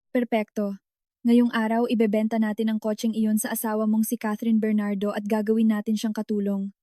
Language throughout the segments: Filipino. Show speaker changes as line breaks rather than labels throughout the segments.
Perpekto. Ngayong araw ibebenta natin ang kotseng iyon sa asawa mong si Catherine Bernardo at gagawin natin siyang katulong.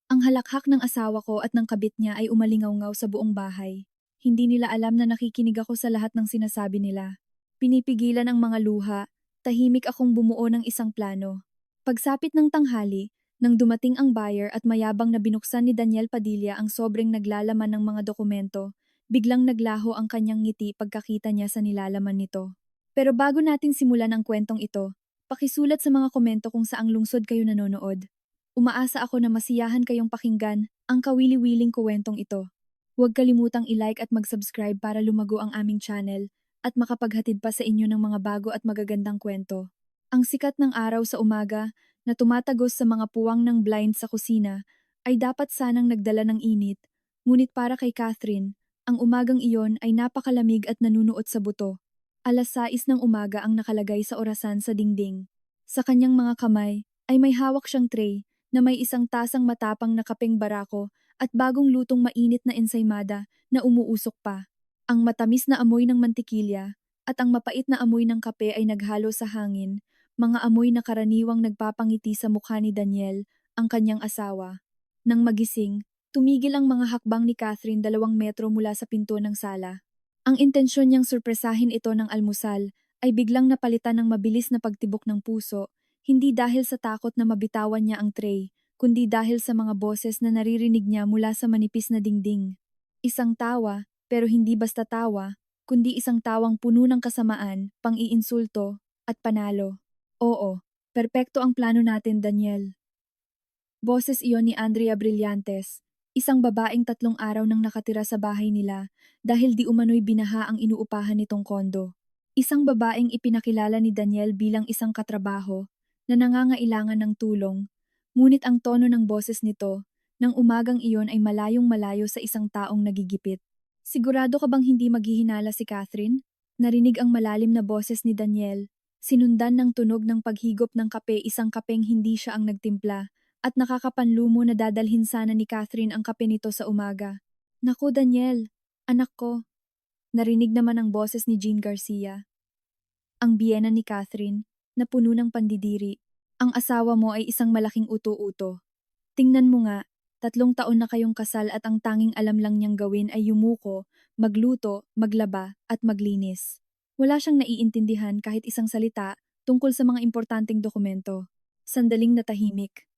Ang halakhak ng asawa ko at ng kabit niya ay umalingaw-ngaw sa buong bahay. Hindi nila alam na nakikinig ako sa lahat ng sinasabi nila. Pinipigilan ang mga luha, tahimik akong bumuo ng isang plano. Pagsapit ng tanghali, nang dumating ang buyer at mayabang na binuksan ni Daniel Padilla ang sobrang naglalaman ng mga dokumento, biglang naglaho ang kanyang ngiti pagkakita niya sa nilalaman nito. Pero bago natin simulan ang kwentong ito, pakisulat sa mga komento kung saang lungsod kayo nanonood. Umaasa ako na masiyahan kayong pakinggan ang kawili-wiling kuwentong ito. Huwag kalimutang i-like at mag-subscribe para lumago ang aming channel at makapaghatid pa sa inyo ng mga bago at magagandang kwento. Ang sikat ng araw sa umaga na tumatagos sa mga puwang ng blind sa kusina ay dapat sanang nagdala ng init, ngunit para kay Catherine, ang umagang iyon ay napakalamig at nanunuot sa buto. 6:00 ng umaga ang nakalagay sa orasan sa dingding. Sa kanyang mga kamay ay may hawak siyang tray na may isang tasang matapang na kapeng barako at bagong lutong mainit na ensaymada na umuusok pa. Ang matamis na amoy ng mantikilya at ang mapait na amoy ng kape ay naghalo sa hangin, mga amoy na karaniwang nagpapangiti sa mukha ni Daniel, ang kanyang asawa. Nang magising, tumigil ang mga hakbang ni Catherine 2 metro mula sa pinto ng sala. Ang intensyon niyang surpresahin ito ng almusal ay biglang napalitan ng mabilis na pagtibok ng puso, hindi dahil sa takot na mabitawan niya ang tray, kundi dahil sa mga boses na naririnig niya mula sa manipis na dingding. Isang tawa, pero hindi basta tawa, kundi isang tawang puno ng kasamaan, pang-iinsulto, at panalo. Oo, perpekto ang plano natin, Daniel. Boses iyon ni Andrea Brillantes, isang babaeng 3 araw nang nakatira sa bahay nila dahil di umano'y binaha ang inuupahan nitong kondo. Isang babaeng ipinakilala ni Daniel bilang isang katrabaho na nangangailangan ng tulong, ngunit ang tono ng boses nito nang umagang iyon ay malayong malayo sa isang taong nagigipit. Sigurado ka bang hindi maghihinala si Catherine? Narinig ang malalim na boses ni Daniel, sinundan ng tunog ng paghigop ng kape, isang kapeng hindi siya ang nagtimpla at nakakapanlumo na dadalhin sana ni Catherine ang kape nito sa umaga. Naku Daniel, anak ko. Narinig naman ang boses ni Jean Garcia, ang biyena ni Catherine, na puno ng pandidiri. Ang asawa mo ay isang malaking uto-uto. Tingnan mo nga, 3 taon na kayong kasal at ang tanging alam lang niyang gawin ay yumuko, magluto, maglaba, at maglinis. Wala siyang naiintindihan kahit isang salita tungkol sa mga importanteng dokumento. Sandaling natahimik.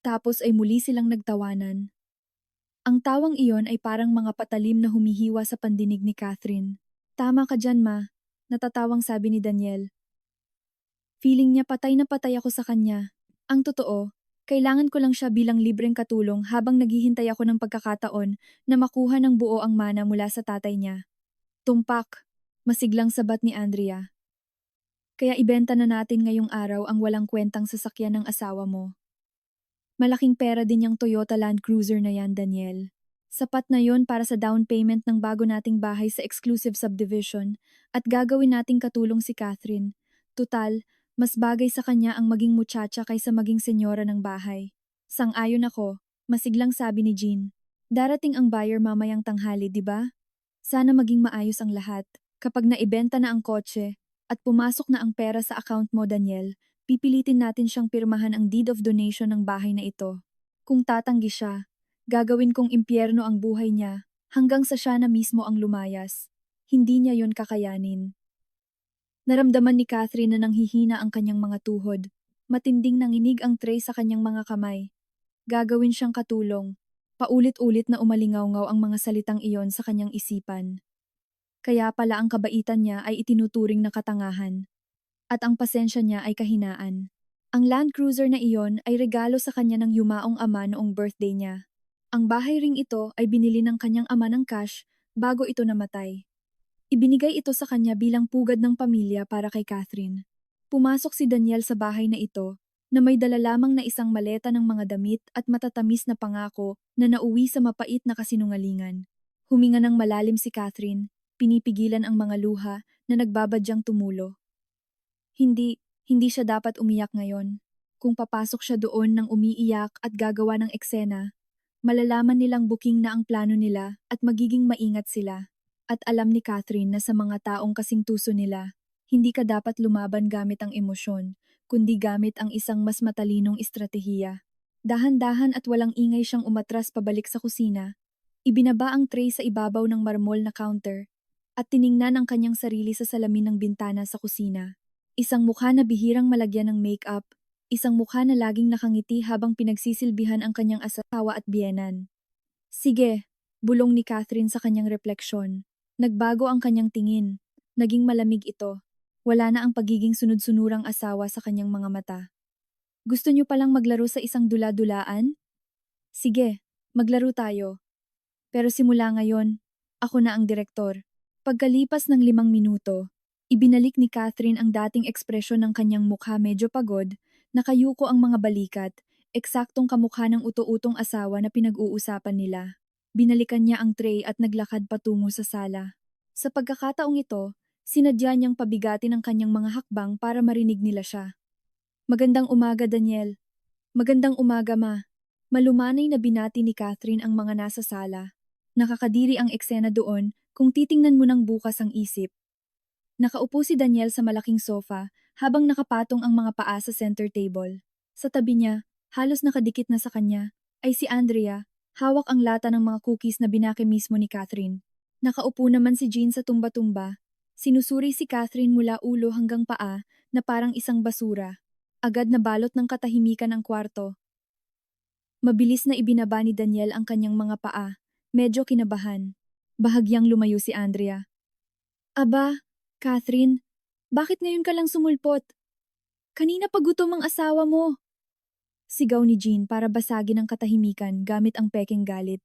Tapos ay muli silang nagtawanan. Ang tawang iyon ay parang mga patalim na humihiwa sa pandinig ni Catherine. Tama ka dyan, ma. Natatawang sabi ni Daniel. Feeling niya patay na patay ako sa kanya. Ang totoo, kailangan ko lang siya bilang libreng katulong habang naghihintay ako ng pagkakataon na makuha ng buo ang mana mula sa tatay niya. Tumpak, masiglang sabat ni Andrea. Kaya ibenta na natin ngayong araw ang walang kwentang sasakyan ng asawa mo. Malaking pera din yung Toyota Land Cruiser na yan, Daniel. Sapat na yon para sa down payment ng bago nating bahay sa exclusive subdivision at gagawin nating katulong si Catherine. Tutal, mas bagay sa kanya ang maging muchacha kaysa maging senyora ng bahay. Sang-ayon ako, masiglang sabi ni Jean. Darating ang buyer mamayang tanghali, di ba? Sana maging maayos ang lahat. Kapag naibenta na ang kotse at pumasok na ang pera sa account mo, Daniel, pipilitin natin siyang pirmahan ang deed of donation ng bahay na ito. Kung tatanggi siya, gagawin kong impyerno ang buhay niya hanggang sa siya na mismo ang lumayas. Hindi niya yon kakayanin. Naramdaman ni Catherine na nanghihina ang kanyang mga tuhod. Matinding nanginig ang tray sa kanyang mga kamay. Gagawin siyang katulong. Paulit-ulit na umalingaw-ngaw ang mga salitang iyon sa kanyang isipan. Kaya pala ang kabaitan niya ay itinuturing na katangahan. At ang pasensya niya ay kahinaan. Ang Land Cruiser na iyon ay regalo sa kanya ng yumaong ama noong birthday niya. Ang bahay ring ito ay binili ng kanyang ama ng cash bago ito namatay. Ibinigay ito sa kanya bilang pugad ng pamilya para kay Catherine. Pumasok si Daniel sa bahay na ito na may dala lamang na isang maleta ng mga damit at matatamis na pangako na nauwi sa mapait na kasinungalingan. Huminga ng malalim si Catherine, pinipigilan ang mga luha na nagbabadyang tumulo. Hindi siya dapat umiyak ngayon. Kung papasok siya doon nang umiiyak at gagawa ng eksena, malalaman nilang booking na ang plano nila at magiging maingat sila. At alam ni Catherine na sa mga taong kasing tuso nila, Hindi ka dapat lumaban gamit ang emosyon, kundi gamit ang isang mas matalinong estratehiya. Dahan-dahan at walang ingay siyang umatras pabalik sa kusina. Ibinaba ang tray sa ibabaw ng marmol na counter at tiningnan ang kanyang sarili sa salamin ng bintana sa kusina. Isang mukha na bihirang malagyan ng makeup, isang mukha na laging nakangiti habang pinagsisilbihan ang kanyang asawa at biyenan. Sige, bulong ni Catherine sa kanyang refleksyon. Nagbago ang kanyang tingin. Naging malamig ito. Wala na ang pagiging sunod-sunurang asawa sa kanyang mga mata. Gusto niyo palang maglaro sa isang dula-dulaan? Sige, maglaro tayo. Pero simula ngayon, ako na ang direktor. Pagkalipas ng 5 minuto, ibinalik ni Catherine ang dating ekspresyon ng kanyang mukha medyo pagod, nakayuko ang mga balikat, eksaktong kamukha ng uto-utong asawa na pinag-uusapan nila. Binalikan niya ang tray at naglakad patungo sa sala. Sa pagkakataong ito, sinadya niyang pabigatin ang kanyang mga hakbang para marinig nila siya. Magandang umaga, Daniel. Magandang umaga, Ma. Malumanay na binati ni Catherine ang mga nasa sala. Nakakadiri ang eksena doon kung titingnan mo ng bukas ang isip. Nakaupo si Daniel sa malaking sofa habang nakapatong ang mga paa sa center table. Sa tabi niya, halos nakadikit na sa kanya, ay si Andrea, hawak ang lata ng mga cookies na binake mismo ni Catherine. Nakaupo naman si Jean sa tumba-tumba. Sinusuri si Catherine mula ulo hanggang paa na parang isang basura. Agad na balot ng katahimikan ang kwarto. Mabilis na ibinaba ni Daniel ang kanyang mga paa. Medyo kinabahan. Bahagyang lumayo si Andrea. Aba, Catherine, bakit ngayon ka lang sumulpot? Kanina pa gutom ang asawa mo. Sigaw ni Jean para basagin ang katahimikan gamit ang pekeng galit.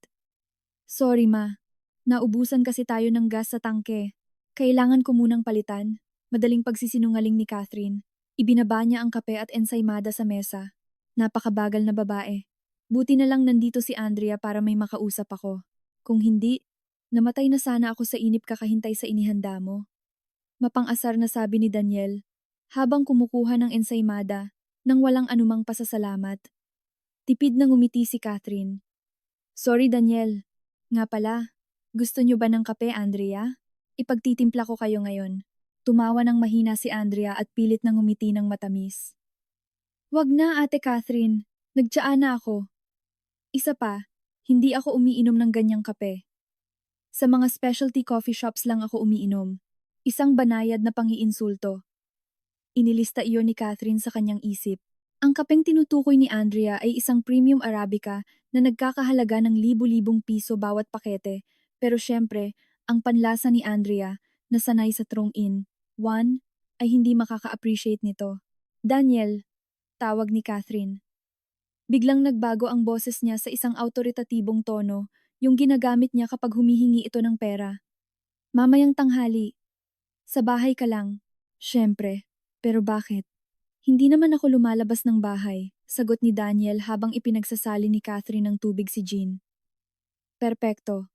Sorry, Ma. Naubusan kasi tayo ng gas sa tangke. Kailangan ko munang palitan. Madaling pagsisinungaling ni Catherine. Ibinaba niya ang kape at ensaymada sa mesa. Napakabagal na babae. Buti na lang nandito si Andrea para may makausap ako. Kung hindi, namatay na sana ako sa inip kakahintay sa inihanda mo. Mapang-asar na sabi ni Daniel, habang kumukuha ng ensaymada, nang walang anumang pasasalamat. Tipid na ngumiti si Catherine. Sorry Daniel. Nga pala, gusto niyo ba ng kape, Andrea? Ipagtitimpla ko kayo ngayon. Tumawa ng mahina si Andrea at pilit na ngumiti ng matamis. Wag na, Ate Catherine. Nagtsaa na ako. Isa pa, hindi ako umiinom ng ganyang kape. Sa mga specialty coffee shops lang ako umiinom. Isang banayad na pang-iinsulto. Inilista iyon ni Catherine sa kanyang isip. Ang kapeng tinutukoy ni Andrea ay isang premium Arabica na nagkakahalaga ng libu-libong piso bawat pakete. Pero syempre, ang panlasa ni Andrea, na sanay sa thrown-in, ay hindi makaka-appreciate nito. Daniel, tawag ni Catherine. Biglang nagbago ang boses niya sa isang autoritatibong tono, yung ginagamit niya kapag humihingi ito ng pera. Mamayang tanghali. Sa bahay ka lang. Syempre. Pero bakit? Hindi naman ako lumalabas ng bahay, sagot ni Daniel habang ipinagsasali ni Catherine ng tubig si Jean. Perpekto.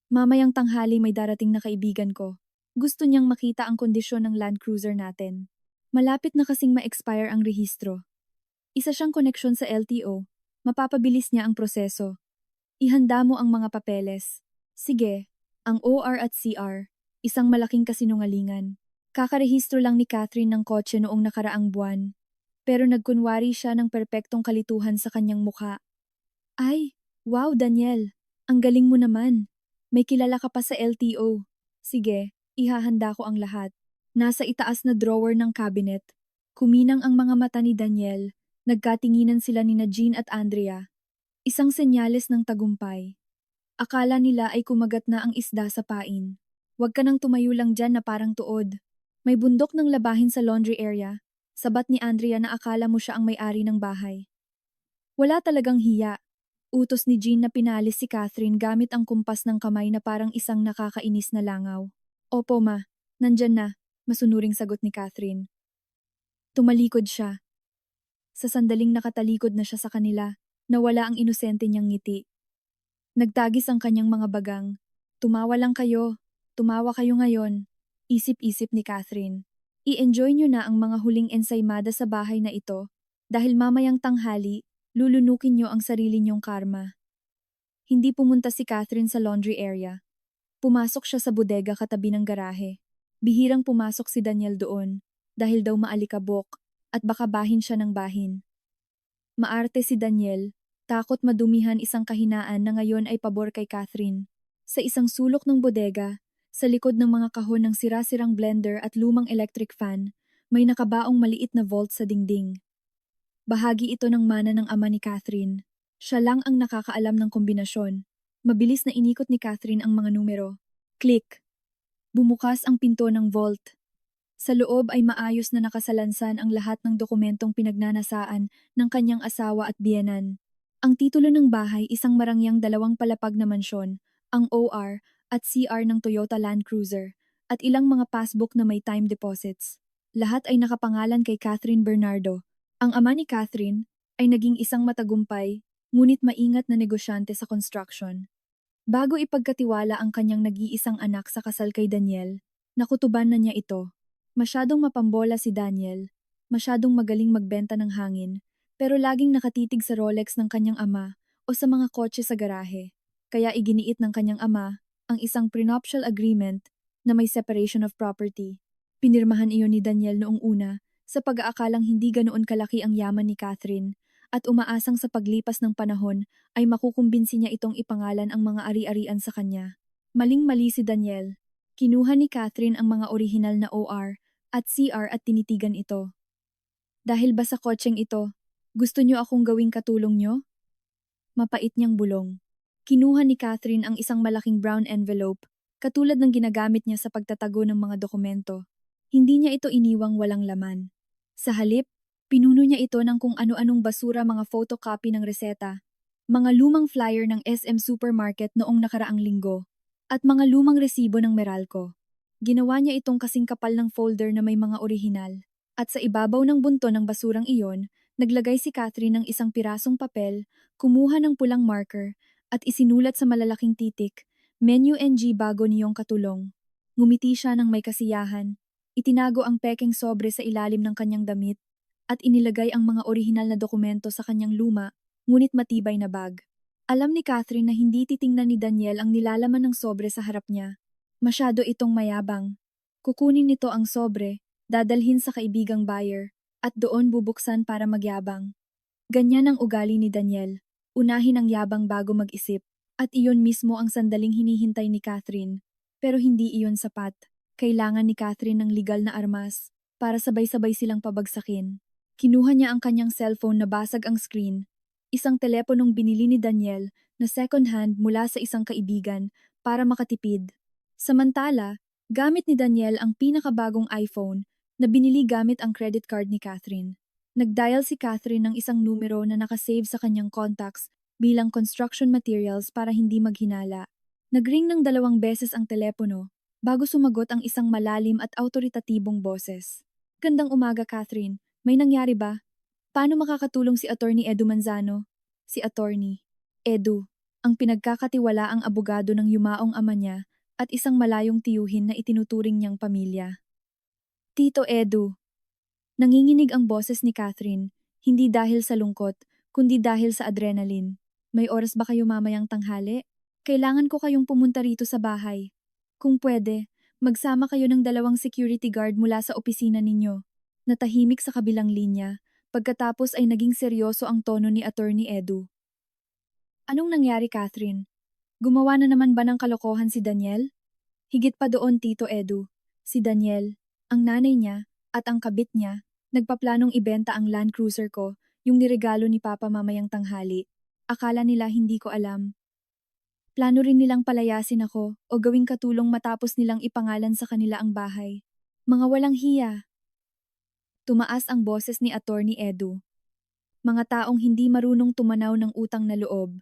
Mamayang tanghali may darating na kaibigan ko. Gusto niyang makita ang kondisyon ng Land Cruiser natin. Malapit na kasing ma-expire ang rehistro. Isa siyang koneksyon sa LTO. Mapapabilis niya ang proseso. Ihanda mo ang mga papeles. Sige, ang OR at CR, isang malaking kasinungalingan. Kakarehistro lang ni Catherine ng kotse noong nakaraang buwan. Pero nagkunwari siya ng perpektong kalituhan sa kanyang mukha. Ay, wow Daniel, ang galing mo naman. May kilala ka pa sa LTO. Sige, ihahanda ko ang lahat. Nasa itaas na drawer ng cabinet. Kuminang ang mga mata ni Daniel. Nagkatinginan sila ni Jean at Andrea. Isang senyales ng tagumpay. Akala nila ay kumagat na ang isda sa pain. Huwag ka nang tumayo lang dyan na parang tuod. May bundok ng labahin sa laundry area. Sabat ni Andrea na akala mo siya ang may-ari ng bahay. Wala talagang hiya. Utos ni Jean na pinalis si Catherine gamit ang kumpas ng kamay na parang isang nakakainis na langaw. Opo ma, nandyan na, masunuring sagot ni Catherine. Tumalikod siya. Sa sandaling nakatalikod na siya sa kanila, nawala ang inosente niyang ngiti. Nagtagis ang kanyang mga bagang. Tumawa lang kayo. Tumawa kayo ngayon. Isip-isip ni Catherine. I-enjoy niyo na ang mga huling ensaymada sa bahay na ito dahil mamayang tanghali, lulunukin niyo ang sarili niyong karma. Hindi pumunta si Catherine sa laundry area. Pumasok siya sa bodega katabi ng garahe. Bihirang pumasok si Daniel doon dahil daw maalikabok at baka bahin siya ng bahin. Maarte si Daniel, takot madumihan isang kahinaan na ngayon ay pabor kay Catherine. Sa isang sulok ng bodega, sa likod ng mga kahon ng sira-sirang blender at lumang electric fan, may nakabaong maliit na vault sa dingding. Bahagi ito ng mana ng ama ni Catherine. Siya lang ang nakakaalam ng kombinasyon. Mabilis na inikot ni Catherine ang mga numero. Click! Bumukas ang pinto ng vault. Sa loob ay maayos na nakasalansan ang lahat ng dokumentong pinagnanasaan ng kanyang asawa at biyenan. Ang titulo ng bahay isang marangyang 2 palapag na mansyon, ang OR at CR ng Toyota Land Cruiser, at ilang mga passbook na may time deposits. Lahat ay nakapangalan kay Catherine Bernardo. Ang ama ni Catherine ay naging isang matagumpay, ngunit maingat na negosyante sa construction. Bago ipagkatiwala ang kanyang nag-iisang anak sa kasal kay Daniel, nakutuban na niya ito. Masyadong mapambola si Daniel, masyadong magaling magbenta ng hangin, pero laging nakatitig sa Rolex ng kanyang ama o sa mga kotse sa garahe. Kaya iginiit ng kanyang ama ang isang prenuptial agreement na may separation of property. Pinirmahan iyon ni Daniel noong una sa pag-aakalang hindi ganoon kalaki ang yaman ni Catherine at umaasang sa paglipas ng panahon ay makukumbinsi niya itong ipangalan ang mga ari-arian sa kanya. Maling-mali si Daniel. Kinuha ni Catherine ang mga orihinal na OR at CR at tinitigan ito. Dahil ba sa kotseng ito, gusto niyo akong gawing katulong niyo? Mapait niyang bulong. Kinuha ni Catherine ang isang malaking brown envelope, katulad ng ginagamit niya sa pagtatago ng mga dokumento. Hindi niya ito iniwang walang laman. Sa halip, pinuno niya ito ng kung ano-anong basura, mga photocopy ng reseta, mga lumang flyer ng SM Supermarket noong nakaraang linggo, at mga lumang resibo ng Meralco. Ginawa niya itong kasing kapal ng folder na may mga orihinal, at sa ibabaw ng bunto ng basurang iyon, naglagay si Catherine ng isang pirasong papel, kumuha ng pulang marker, at isinulat sa malalaking titik, Menu NG bago niyong katulong. Ngumiti siya ng may kasiyahan, itinago ang pekeng sobre sa ilalim ng kanyang damit, at inilagay ang mga orihinal na dokumento sa kanyang luma, ngunit matibay na bag. Alam ni Catherine na hindi titingnan ni Daniel ang nilalaman ng sobre sa harap niya. Masyado itong mayabang. Kukunin nito ang sobre, dadalhin sa kaibigang buyer, at doon bubuksan para magyabang. Ganyan ang ugali ni Daniel. Unahin ang yabang bago mag-isip, at iyon mismo ang sandaling hinihintay ni Catherine. Pero hindi iyon sapat. Kailangan ni Catherine ng legal na armas para sabay-sabay silang pabagsakin. Kinuha niya ang kanyang cellphone na basag ang screen, isang teleponong binili ni Daniel na second hand mula sa isang kaibigan para makatipid. Samantala, gamit ni Daniel ang pinakabagong iPhone na binili gamit ang credit card ni Catherine. Nagdial si Catherine ng isang numero na nakasave sa kanyang contacts bilang construction materials para hindi maghinala. Nagring ng 2 beses ang telepono bago sumagot ang isang malalim at autoritatibong boses. Gandang umaga, Catherine. May nangyari ba? Paano makakatulong si Attorney Edu Manzano? Si Attorney Edu, ang pinagkakatiwalaang abogado ng yumaong ama niya at isang malayong tiyuhin na itinuturing niyang pamilya. Tito Edu. Nanginginig ang boses ni Catherine, hindi dahil sa lungkot, kundi dahil sa adrenaline. May oras ba kayo mamayang tanghali? Kailangan ko kayong pumunta rito sa bahay. Kung pwede, magsama kayo ng 2 security guard mula sa opisina ninyo. Natahimik sa kabilang linya, pagkatapos ay naging seryoso ang tono ni Attorney Edu. Anong nangyari, Catherine? Gumawa na naman ba ng kalokohan si Daniel? Higit pa doon, Tito Edu. Si Daniel, ang nanay niya, at ang kabit niya, nagpaplanong ibenta ang Land Cruiser ko, yung niregalo ni Papa mamayang tanghali. Akala nila hindi ko alam. Plano rin nilang palayasin ako o gawing katulong matapos nilang ipangalan sa kanila ang bahay. Mga walang hiya. Tumaas ang boses ni Attorney Edu. Mga taong hindi marunong tumanaw ng utang na loob.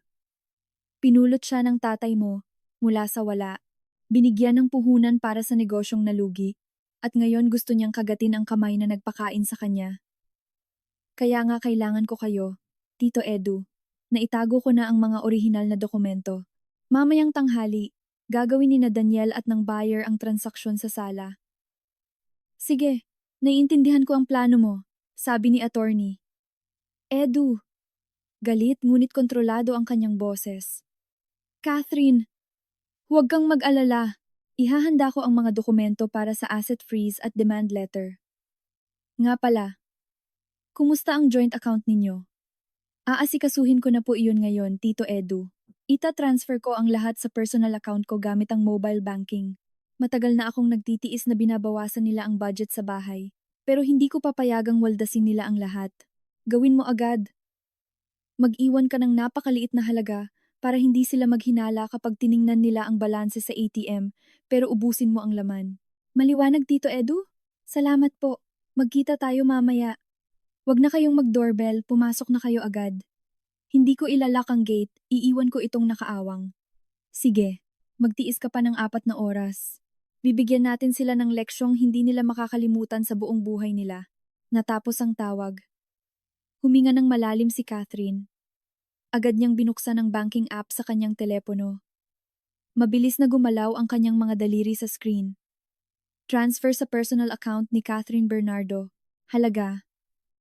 Pinulot siya ng tatay mo, mula sa wala. Binigyan ng puhunan para sa negosyong nalugi, at ngayon gusto niyang kagatin ang kamay na nagpakain sa kanya. Kaya nga kailangan ko kayo, Tito Edu, na itago ko na ang mga orihinal na dokumento. Mamayang tanghali, gagawin ni na Daniel at ng buyer ang transaksyon sa sala. Sige, naiintindihan ko ang plano mo, sabi ni Attorney Edu. Galit ngunit kontrolado ang kanyang boses. Catherine, huwag kang mag-alala. Ihahanda ko ang mga dokumento para sa asset freeze at demand letter. Nga pala, kumusta ang joint account ninyo? Aasikasuhin ko na po iyon ngayon, Tito Edu. Ita-transfer ko ang lahat sa personal account ko gamit ang mobile banking. Matagal na akong nagtitiis na binabawasan nila ang budget sa bahay. Pero hindi ko papayagang waldasin nila ang lahat. Gawin mo agad. Mag-iwan ka ng napakaliit na halaga para hindi sila maghinala kapag tiningnan nila ang balanse sa ATM pero ubusin mo ang laman. Maliwanag, Tito Edu? Salamat po. Magkita tayo mamaya. Wag na kayong mag-doorbell, pumasok na kayo agad. Hindi ko ilalak ang gate, iiwan ko itong nakaawang. Sige, magtiis ka pa ng 4 na oras. Bibigyan natin sila ng leksyong hindi nila makakalimutan sa buong buhay nila. Natapos ang tawag. Huminga ng malalim si Catherine. Agad niyang binuksan ang banking app sa kanyang telepono. Mabilis na gumalaw ang kanyang mga daliri sa screen. Transfer sa personal account ni Catherine Bernardo. Halaga,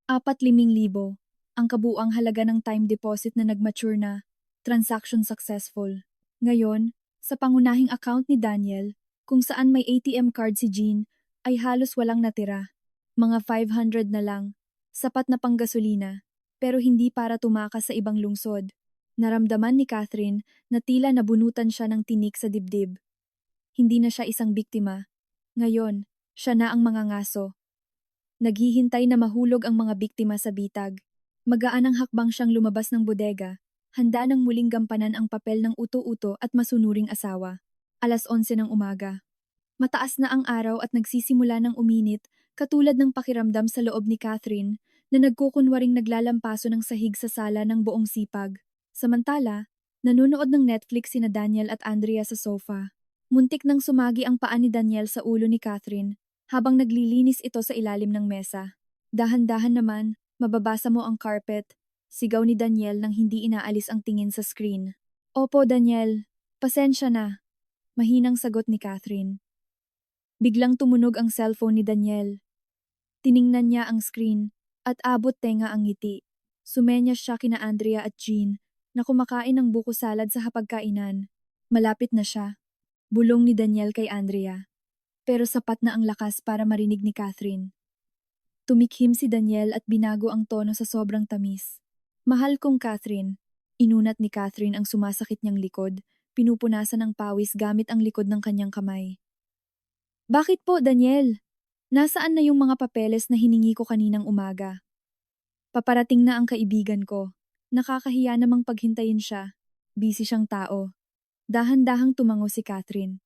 4,500. Ang kabuuang halaga ng time deposit na nagmature na. Transaction successful. Ngayon, sa pangunahing account ni Daniel, kung saan may ATM card si Jean, ay halos walang natira. Mga 500 na lang. Sapat na panggasolina. Pero hindi para tumakas sa ibang lungsod. Naramdaman ni Catherine na tila nabunutan siya ng tinik sa dibdib. Hindi na siya isang biktima. Ngayon, siya na ang mga ngaso. Naghihintay na mahulog ang mga biktima sa bitag. Magaan ang hakbang siyang lumabas ng bodega, handa nang muling gampanan ang papel ng uto-uto at masunuring asawa. 11:00 ng umaga. Mataas na ang araw at nagsisimula ng uminit, katulad ng pakiramdam sa loob ni Catherine na nagkukunwaring naglalampaso ng sahig sa sala ng buong sipag. Samantala, nanonood ng Netflix sina Daniel at Andrea sa sofa. Muntik nang sumagi ang paa ni Daniel sa ulo ni Catherine habang naglilinis ito sa ilalim ng mesa. Dahan-dahan naman, mababasa mo ang carpet. Sigaw ni Daniel nang hindi inaalis ang tingin sa screen. Opo, Daniel. Pasensya na. Mahinang sagot ni Catherine. Biglang tumunog ang cellphone ni Daniel. Tiningnan niya ang screen at abot tenga ang ngiti. Sumenyas siya kina Andrea at Jean na kumakain ng buko salad sa hapagkainan. Malapit na siya. Bulong ni Daniel kay Andrea. Pero sapat na ang lakas para marinig ni Catherine. Tumikhim si Daniel at binago ang tono sa sobrang tamis. Mahal kong Catherine. Inunat ni Catherine ang sumasakit niyang likod, pinupunasan ng pawis gamit ang likod ng kanyang kamay. Bakit po, Daniel? Nasaan na yung mga papeles na hiningi ko kaninang umaga? Paparating na ang kaibigan ko. Nakakahiya namang paghintayin siya. Busy siyang tao. Dahan-dahang tumango si Catherine.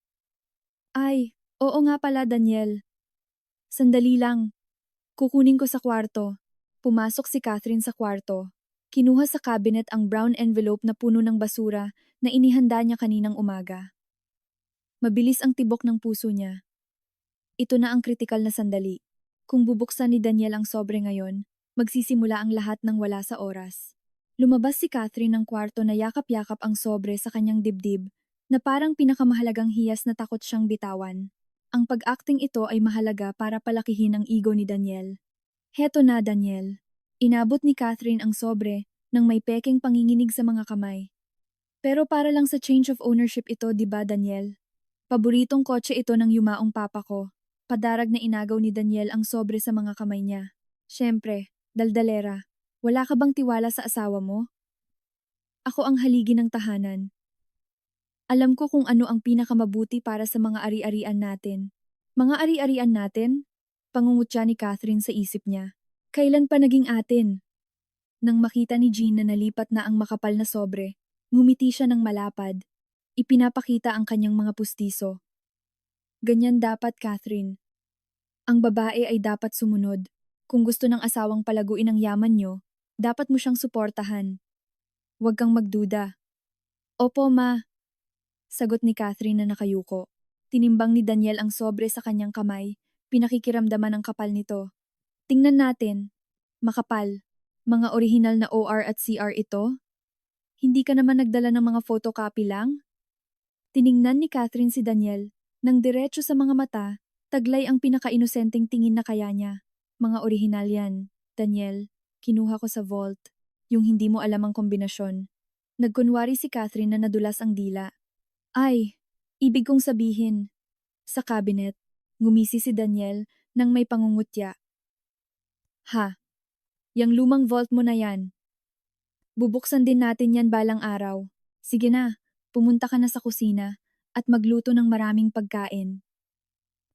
Ay, oo nga pala, Daniel. Sandali lang. Kukunin ko sa kwarto. Pumasok si Catherine sa kwarto. Kinuha sa cabinet ang brown envelope na puno ng basura na inihanda niya kaninang umaga. Mabilis ang tibok ng puso niya. Ito na ang kritikal na sandali. Kung bubuksan ni Daniel ang sobre ngayon, magsisimula ang lahat ng wala sa oras. Lumabas si Catherine ng kwarto na yakap-yakap ang sobre sa kanyang dibdib, na parang pinakamahalagang hiyas na takot siyang bitawan. Ang pag-acting ito ay mahalaga para palakihin ang ego ni Daniel. Heto na, Daniel. Inabot ni Catherine ang sobre nang may pekeng panginginig sa mga kamay. Pero para lang sa change of ownership ito, di ba, Daniel? Paboritong kotse ito ng yumaong papa ko. Padarag na inagaw ni Daniel ang sobre sa mga kamay niya. Siyempre, daldalera, wala ka bang tiwala sa asawa mo? Ako ang haligi ng tahanan. Alam ko kung ano ang pinakamabuti para sa mga ari-arian natin. Mga ari-arian natin? Pangungutya ni Catherine sa isip niya. Kailan pa naging atin? Nang makita ni Jean na nalipat na ang makapal na sobre, ngumiti siya ng malapad. Ipinapakita ang kanyang mga pustiso. Ganyan dapat, Catherine. Ang babae ay dapat sumunod. Kung gusto ng asawang palaguin ang yaman niyo, dapat mo siyang suportahan. Huwag kang magduda. Opo, ma. Sagot ni Catherine na nakayuko. Tinimbang ni Daniel ang sobre sa kanyang kamay, pinakikiramdaman ang kapal nito. Tingnan natin. Makapal. Mga orihinal na OR at CR ito? Hindi ka naman nagdala ng mga photocopy lang? Tiningnan ni Catherine si Daniel. Nang diretso sa mga mata, taglay ang pinaka-inosenteng tingin na kaya niya. Mga orihinal yan, Daniel. Kinuha ko sa vault. Yung hindi mo alam ang kombinasyon. Nagkunwari si Catherine na nadulas ang dila. Ay, ibig kong sabihin, Sa cabinet, ngumisi si Daniel nang may pangungutya. Ha, yang lumang vault mo na yan. Bubuksan din natin yan balang araw. Sige na, pumunta ka na sa kusina at magluto ng maraming pagkain.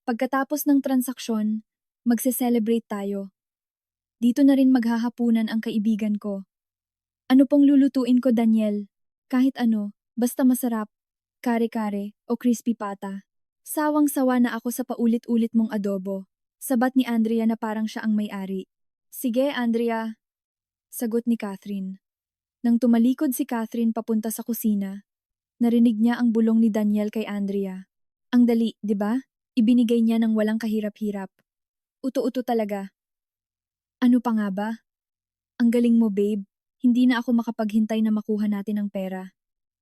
Pagkatapos ng transaksyon, magse-celebrate tayo. Dito na rin maghahapunan ang kaibigan ko. Ano pong lulutuin ko, Daniel? Kahit ano, basta masarap. Kare-kare o crispy pata. Sawang-sawa na ako sa paulit-ulit mong adobo. Sabat ni Andrea na parang siya ang may-ari. Sige, Andrea, sagot ni Catherine. Nang tumalikod si Catherine papunta sa kusina, narinig niya ang bulong ni Daniel kay Andrea. Ang dali, di ba? Ibinigay niya ng walang kahirap-hirap. Uto-uto talaga. Ano pa nga ba? Ang galing mo, babe. Hindi na ako makapaghintay na makuha natin ang pera.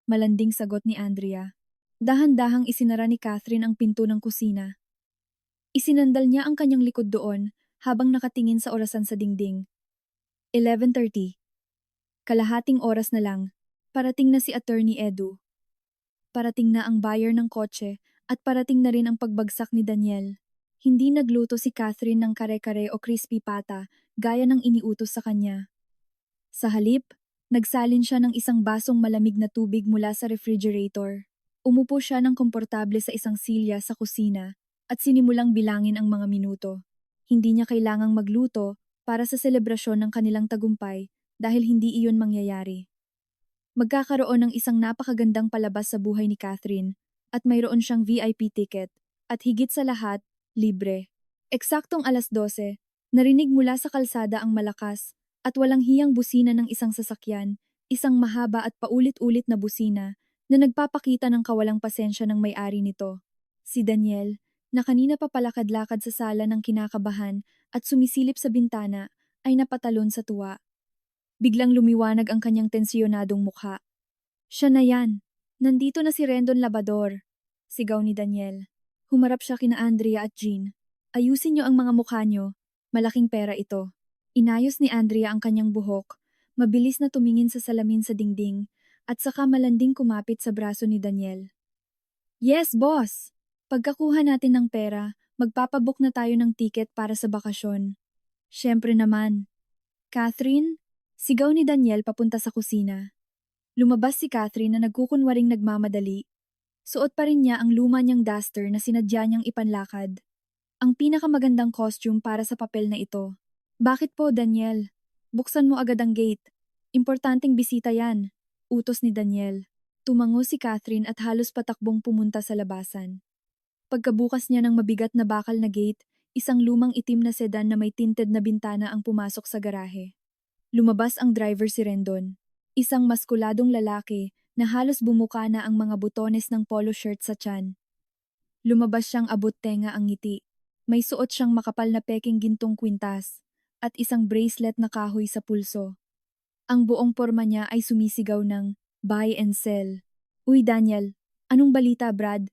Malanding sagot ni Andrea. Dahan-dahang isinara ni Catherine ang pinto ng kusina. Isinandal niya ang kanyang likod doon habang nakatingin sa orasan sa dingding. 11:30. Kalahating oras na lang. Parating na si Attorney Edu. Parating na ang buyer ng kotse at parating na rin ang pagbagsak ni Daniel. Hindi nagluto si Catherine ng kare-kare o crispy pata gaya ng iniutos sa kanya. Sa halip, nagsalin siya ng isang basong malamig na tubig mula sa refrigerator. Umupo siya ng komportable sa isang silya sa kusina at sinimulang bilangin ang mga minuto. Hindi niya kailangang magluto para sa selebrasyon ng kanilang tagumpay dahil hindi iyon mangyayari. Magkakaroon ng isang napakagandang palabas sa buhay ni Catherine at mayroon siyang VIP ticket at higit sa lahat, libre. Eksaktong 12:00, narinig mula sa kalsada ang malakas at walang hiyang busina ng isang sasakyan, isang mahaba at paulit-ulit na busina na nagpapakita ng kawalang pasensya ng may-ari nito. Si Daniel, na kanina pa palakad-lakad sa sala ng kinakabahan at sumisilip sa bintana, ay napatalon sa tuwa. Biglang lumiwanag ang kanyang tensyonadong mukha. Siya na yan. Nandito na si Rendon Labador. Sigaw ni Daniel. Humarap siya kina Andrea at Jean. Ayusin niyo ang mga mukha niyo. Malaking pera ito. Inayos ni Andrea ang kanyang buhok. Mabilis na tumingin sa salamin sa dingding at saka malanding kumapit sa braso ni Daniel. Yes, boss! Pagkakuha natin ng pera, magpapabook na tayo ng ticket para sa bakasyon. Siyempre naman. Catherine? Sigaw ni Daniel papunta sa kusina. Lumabas si Catherine na nagkukunwaring nagmamadali. Suot pa rin niya ang luma niyang duster na sinadya niyang ipanlakad. Ang pinakamagandang costume para sa papel na ito. Bakit po, Daniel? Buksan mo agad ang gate. Importanteng bisita yan. Utos ni Daniel. Tumango si Catherine at halos patakbong pumunta sa labasan. Pagkabukas niya ng mabigat na bakal na gate, isang lumang itim na sedan na may tinted na bintana ang pumasok sa garahe. Lumabas ang driver si Rendon. Isang maskuladong lalaki na halos bumuka na ang mga butones ng polo shirt sa tiyan. Lumabas siyang abot tenga ang ngiti. May suot siyang makapal na peking gintong kwintas at isang bracelet na kahoy sa pulso. Ang buong porma niya ay sumisigaw ng buy and sell. Uy Daniel, anong balita Brad?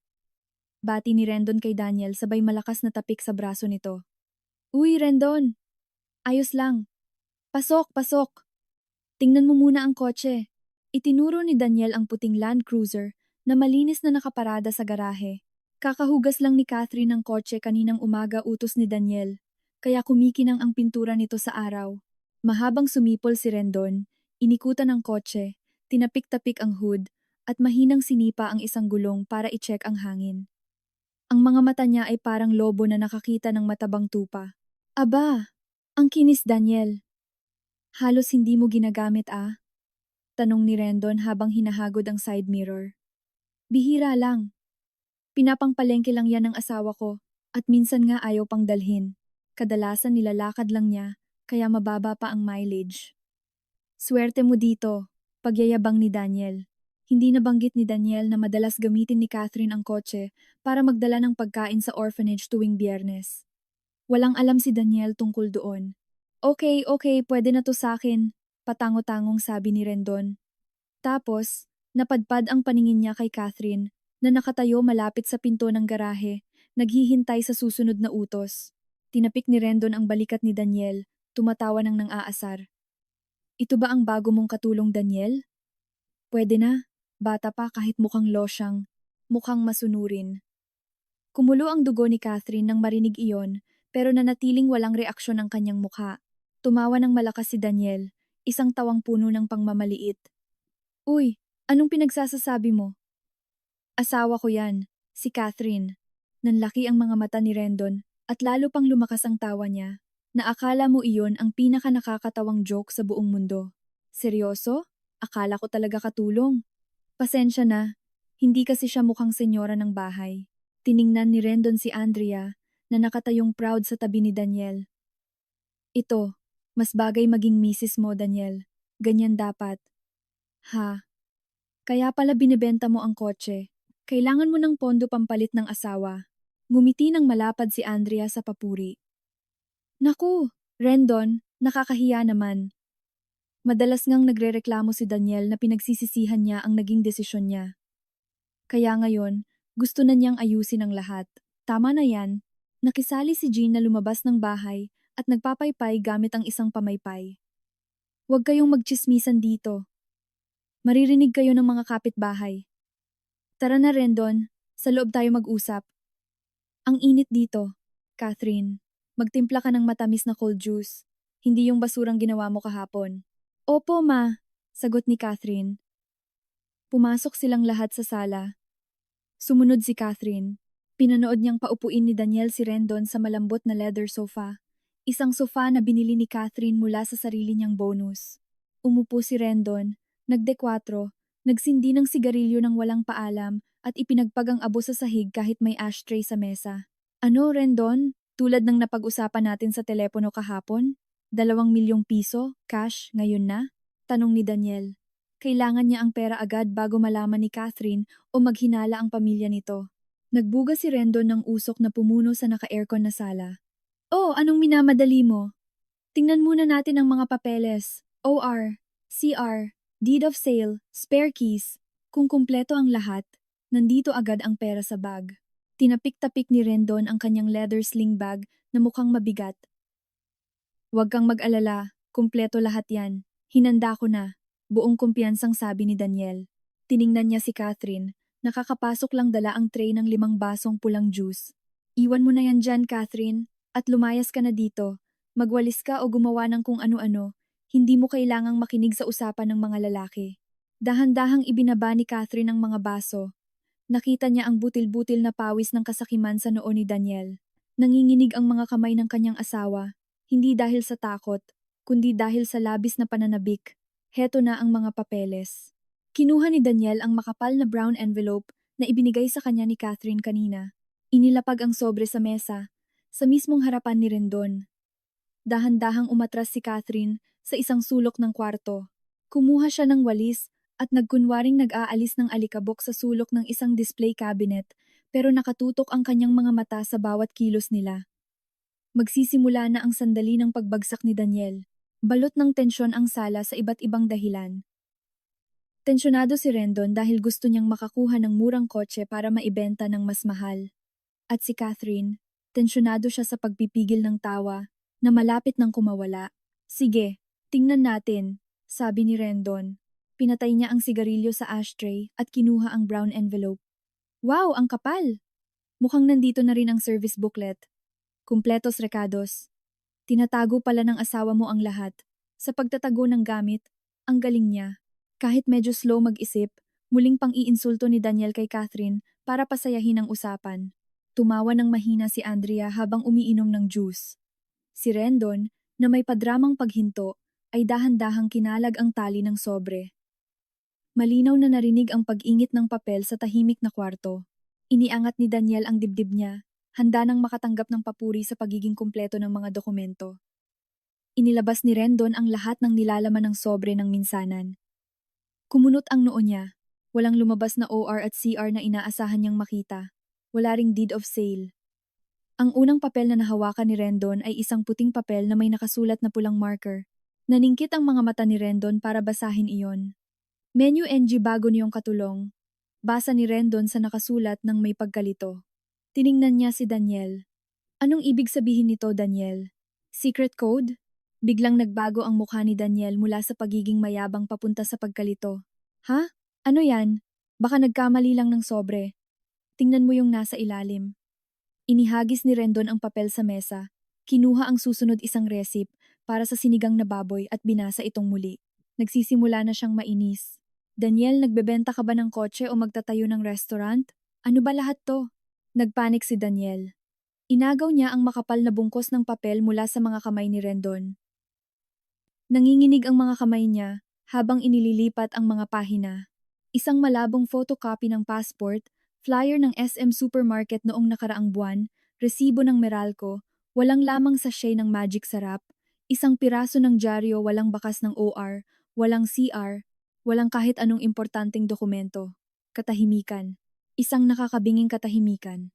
Bati ni Rendon kay Daniel sabay malakas na tapik sa braso nito. Uy Rendon! Ayos lang. Pasok, pasok! Tingnan mo muna ang kotse. Itinuro ni Daniel ang puting Land Cruiser na malinis na nakaparada sa garahe. Kakahugas lang ni Catherine ng kotse kaninang umaga utos ni Daniel, kaya kumikinang ang pintura nito sa araw. Mahabang sumipol si Rendon, inikutan ang kotse, tinapik-tapik ang hood, at mahinang sinipa ang isang gulong para i-check ang hangin. Ang mga mata niya ay parang lobo na nakakita ng matabang tupa. Aba, ang kinis Daniel. Halos hindi mo ginagamit ah? Tanong ni Rendon habang hinahagod ang side mirror. Bihira lang. Pinapangpalengke lang yan ng asawa ko at minsan nga ayaw pang dalhin. Kadalasan nilalakad lang niya kaya mababa pa ang mileage. Swerte mo dito, pagyayabang ni Daniel. Hindi nabanggit ni Daniel na madalas gamitin ni Catherine ang kotse para magdala ng pagkain sa orphanage tuwing Biyernes. Walang alam si Daniel tungkol doon. Okay, pwede na to sa akin, patango-tangong sabi ni Rendon. Tapos, napadpad ang paningin niya kay Catherine na nakatayo malapit sa pinto ng garahe, naghihintay sa susunod na utos. Tinapik ni Rendon ang balikat ni Daniel, tumatawa ng nang-aasar. Ito ba ang bago mong katulong Daniel? Pwede na, bata pa kahit mukhang losyang, mukhang masunurin. Kumulo ang dugo ni Catherine nang marinig iyon, pero nanatiling walang reaksyon ang kanyang mukha. Tumawa ng malakas si Daniel, isang tawang puno ng pangmamaliit. Uy, anong pinagsasasabi mo? Asawa ko yan, si Catherine. Nanlaki ang mga mata ni Rendon at lalo pang lumakas ang tawa niya. Naakala mo iyon ang pinaka nakakatawang joke sa buong mundo. Seryoso? Akala ko talaga katulong. Pasensya na, hindi kasi siya mukhang senyora ng bahay. Tiningnan ni Rendon si Andrea na nakatayong proud sa tabi ni Daniel. Ito, mas bagay maging misis mo, Daniel. Ganyan dapat. Ha? Kaya pala binibenta mo ang kotse. Kailangan mo ng pondo pampalit ng asawa. Ngumiti ng malapad si Andrea sa papuri. Naku, Rendon, nakakahiya naman. Madalas ngang nagrereklamo si Daniel na pinagsisisihan niya ang naging desisyon niya. Kaya ngayon, gusto na niyang ayusin ang lahat. Tama na yan. Nakisali si Jean na lumabas ng bahay at nagpapaypay gamit ang isang pamaypay. Huwag kayong magtsismisan dito. Maririnig kayo ng mga kapitbahay. Tara na, Rendon. Sa loob tayo mag-usap. Ang init dito, Catherine. Magtimpla ka ng matamis na cold juice. Hindi yung basurang ginawa mo kahapon. Opo, ma. Sagot ni Catherine. Pumasok silang lahat sa sala. Sumunod si Catherine. Pinanood niyang paupuin ni Daniel si Rendon sa malambot na leather sofa. Isang sofa na binili ni Catherine mula sa sarili niyang bonus. Umupo si Rendon, nagdekwatro, nagsindi ng sigarilyo ng walang paalam at ipinagpag ang abo sa sahig kahit may ashtray sa mesa. Ano, Rendon? Tulad ng napag-usapan natin sa telepono kahapon? 2 milyong piso, cash, ngayon na? Tanong ni Daniel. Kailangan niya ang pera agad bago malaman ni Catherine o maghinala ang pamilya nito. Nagbuga si Rendon ng usok na pumuno sa naka-aircon na sala. Oh, anong minamadali mo? Tingnan muna natin ang mga papeles. OR, CR, deed of sale, spare keys. Kung kumpleto ang lahat, nandito agad ang pera sa bag. Tinapik-tapik ni Rendon ang kanyang leather sling bag na mukhang mabigat. Huwag kang mag-alala, kumpleto lahat yan. Hinanda ko na. Buong kumpiyansang sabi ni Daniel. Tiningnan niya si Catherine. Nakakapasok lang dala ang tray ng 5 basong pulang juice. Iwan mo na yan dyan, Catherine, at lumayas ka na dito. Magwalis ka o gumawa ng kung ano-ano. Hindi mo kailangang makinig sa usapan ng mga lalaki. Dahan-dahang ibinaba ni Catherine ang mga baso. Nakita niya ang butil-butil na pawis ng kasakiman sa noo ni Daniel. Nanginginig ang mga kamay ng kanyang asawa. Hindi dahil sa takot, kundi dahil sa labis na pananabik. Heto na ang mga papeles. Kinuha ni Daniel ang makapal na brown envelope na ibinigay sa kanya ni Catherine kanina. Inilapag ang sobre sa mesa, sa mismong harapan ni Rendon. Dahan-dahang umatras si Catherine sa isang sulok ng kwarto. Kumuha siya ng walis at nagkunwaring nag-aalis ng alikabok sa sulok ng isang display cabinet pero nakatutok ang kanyang mga mata sa bawat kilos nila. Magsisimula na ang sandali ng pagbagsak ni Daniel. Balot ng tensyon ang sala sa iba't ibang dahilan. Tensyonado si Rendon dahil gusto niyang makakuha ng murang kotse para maibenta ng mas mahal. At si Catherine, tensyonado siya sa pagpipigil ng tawa na malapit nang kumawala. Sige, tingnan natin, sabi ni Rendon. Pinatay niya ang sigarilyo sa ashtray at kinuha ang brown envelope. Wow, ang kapal! Mukhang nandito na rin ang service booklet. Kumpletos rekados. Tinatago pala ng asawa mo ang lahat. Sa pagtatago ng gamit, ang galing niya. Kahit medyo slow mag-isip, muling pang-iinsulto ni Daniel kay Catherine para pasayahin ang usapan. Tumawa ng mahina si Andrea habang umiinom ng juice. Si Rendon, na may padramang paghinto, ay dahan-dahang kinalag ang tali ng sobre. Malinaw na narinig ang pag-ingit ng papel sa tahimik na kwarto. Iniangat ni Daniel ang dibdib niya, handa nang makatanggap ng papuri sa pagiging kumpleto ng mga dokumento. Inilabas ni Rendon ang lahat ng nilalaman ng sobre ng minsanan. Kumunot ang noo niya. Walang lumabas na OR at CR na inaasahan niyang makita. Wala ring deed of sale. Ang unang papel na nahawakan ni Rendon ay isang puting papel na may nakasulat na pulang marker. Naningkit ang mga mata ni Rendon para basahin iyon. Menu NG bago niyong katulong. Basa ni Rendon sa nakasulat ng may pagkalito. Tiningnan niya si Daniel. Anong ibig sabihin nito, Daniel? Secret code? Biglang nagbago ang mukha ni Daniel mula sa pagiging mayabang papunta sa pagkalito. Ha? Ano yan? Baka nagkamali lang ng sobre. Tingnan mo yung nasa ilalim. Inihagis ni Rendon ang papel sa mesa. Kinuha ang susunod isang resip para sa sinigang na baboy at binasa itong muli. Nagsisimula na siyang mainis. Daniel, nagbebenta ka ba ng kotse o magtatayo ng restaurant? Ano ba lahat to? Nagpanik si Daniel. Inagaw niya ang makapal na bungkos ng papel mula sa mga kamay ni Rendon. Nanginginig ang mga kamay niya habang inililipat ang mga pahina. Isang malabong photocopy ng passport, flyer ng SM Supermarket noong nakaraang buwan, resibo ng Meralco, walang lamang sachet ng Magic Sarap, isang piraso ng dyaryo walang bakas ng OR, walang CR, walang kahit anong importanteng dokumento. Katahimikan. Isang nakakabinging katahimikan.